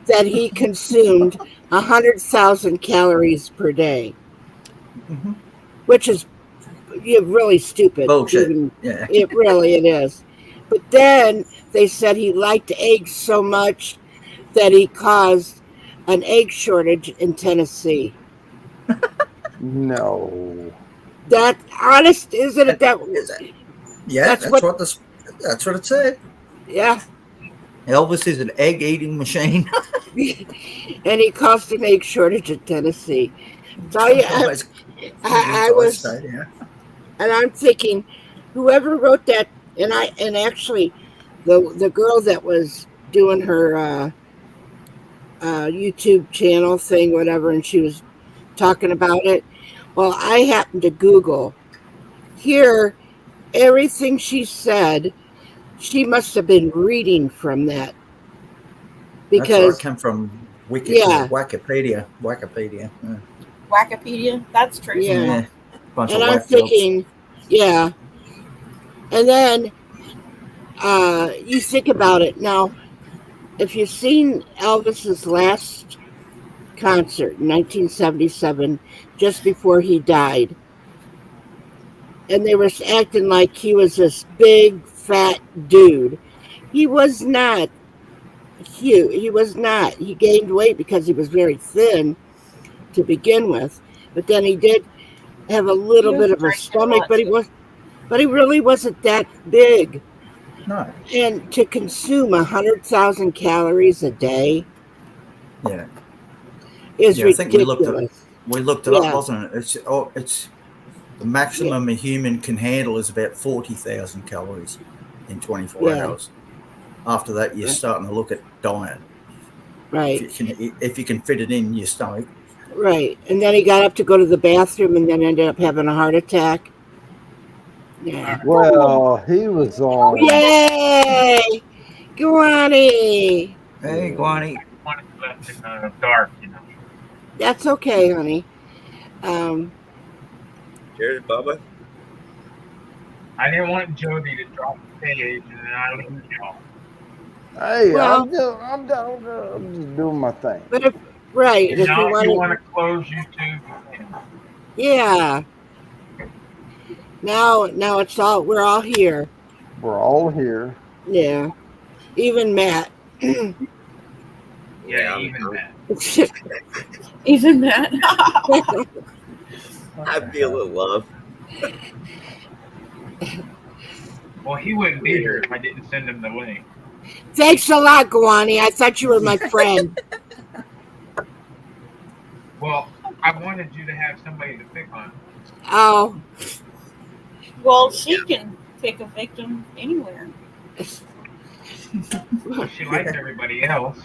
that he consumed 100,000 calories per day, Mhm. which is really stupid. Bullshit. Even- Yeah. It is. But then they said he liked eggs so much that he caused an egg shortage in Tennessee. No. That honest, isn't it? That Is that- Yeah, That's that's, what- that's what it said. yeah. Elvis is an egg eating machine. And he caused an egg shortage in Tennessee. So I was, Yeah. and I'm thinking, whoever wrote that, and actually, the girl that was doing her YouTube channel thing, whatever, and she was talking about it. Well, I happened to Google. Here, everything she said, she must have been reading from that. That's where Because it came from Yeah. Wikipedia. Wikipedia. Yeah. Wikipedia. That's true. Yeah. Yeah. Bunch And of I'm whack jobs. thinking, yeah. And then you think about it now. If you've seen Elvis's last concert in 1977, just before he died, and they were acting like he was this big fat dude, he was not cute. He was not. He gained weight because he was very thin to begin with, but then he did have a little He bit was of a drinking a stomach, lot, but he too. was, but he really wasn't that big. No. And to consume 100,000 calories a day Yeah. is Yeah, I think ridiculous. we looked it Yeah. up, wasn't it? It's the maximum a human can handle is about 40,000 calories in 24 Yeah. hours. After that, you're starting to look at diet. Right, If you can fit it in your stomach. right. And then he got up to go to the bathroom and then ended up having a heart attack. Yeah. Well, he was on. Yay! Guani! Hey, Guani. One is left in the dark, you know. That's okay, honey. Cheers, Bubba. I didn't want Jody to drop the stage and then I lose y'all. Hey, Well- I'm just doing my thing. but if, right, if Now, you if you want want to, to close YouTube, you can. yeah. Now it's all, we're all here. We're all here. Yeah. Even Matt. Yeah, I'm- even that. Even that. I feel the love. Well, he wouldn't be here if I didn't send him the link. Thanks a lot, Guani. I thought you were my friend. Well, I wanted you to have somebody to pick on. Oh, Well, she can pick a victim anywhere. Well, she likes everybody else.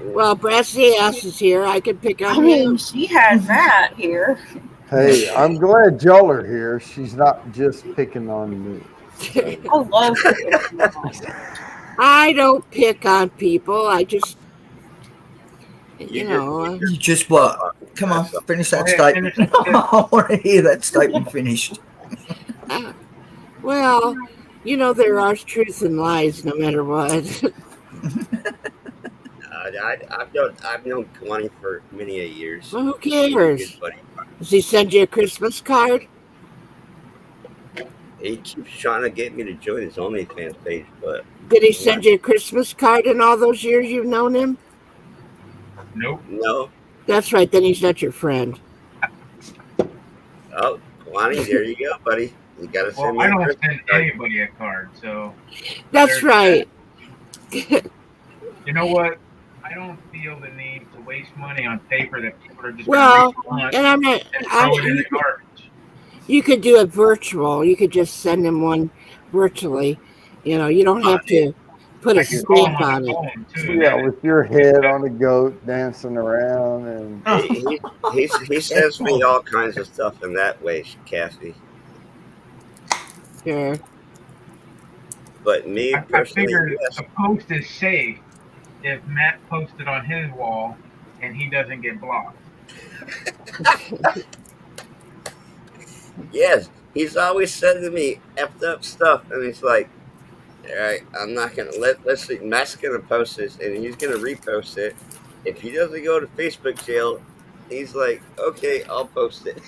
well, Brassy Ass is here. I could pick I on mean, him. she has that here. Hey, I'm glad y'all are here. She's not just picking on me. I love her. I don't pick on people. I just, You You just what? Come on, finish that Go ahead, statement. finish it. I want to hear that statement finished. well, there are truth and lies no matter what. I've known Kalani for many a years. Well, who He's a cares? good buddy. Does he send you a Christmas card? He keeps trying to get me to join his OnlyFans page, but Did he send you a Christmas card in all those years you've known him? Nope. no. That's right. Then he's not your friend. Oh, Kalani, there you go, buddy. You gotta Well, send me I a don't Christmas send card. anybody a card, so That's There's right. you know what? I don't feel the need to waste money on paper that people are just Well, going to And I'm not. and throw it in the you, garbage. you could do it virtual. You could just send him one virtually. You don't have to put I a can call him stamp on on the it. phone too. Yeah, with your head on a goat dancing around and He sends me all kinds of stuff in that way, Cassie. Sure. But me I personally, figured yes. the post is safe if Matt posted on his wall and he doesn't get blocked. Yes, he's always sending me effed up stuff, and he's like, "All right, I'm not gonna let's see. Matt's gonna post this, and he's gonna repost it. If he doesn't go to Facebook jail, he's like, okay, I'll post it."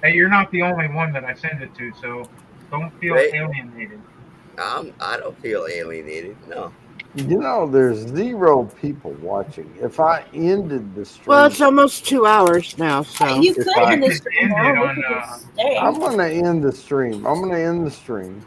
Hey, you're not the only one that I send it to, so don't feel Right. alienated. I don't feel alienated. No. there's 0 people watching. If I ended the stream, Well, it's almost 2 hours now, so You If could I- in the Just stream, end or it we on, could just stay. I'm gonna end the stream. I'm gonna end the stream.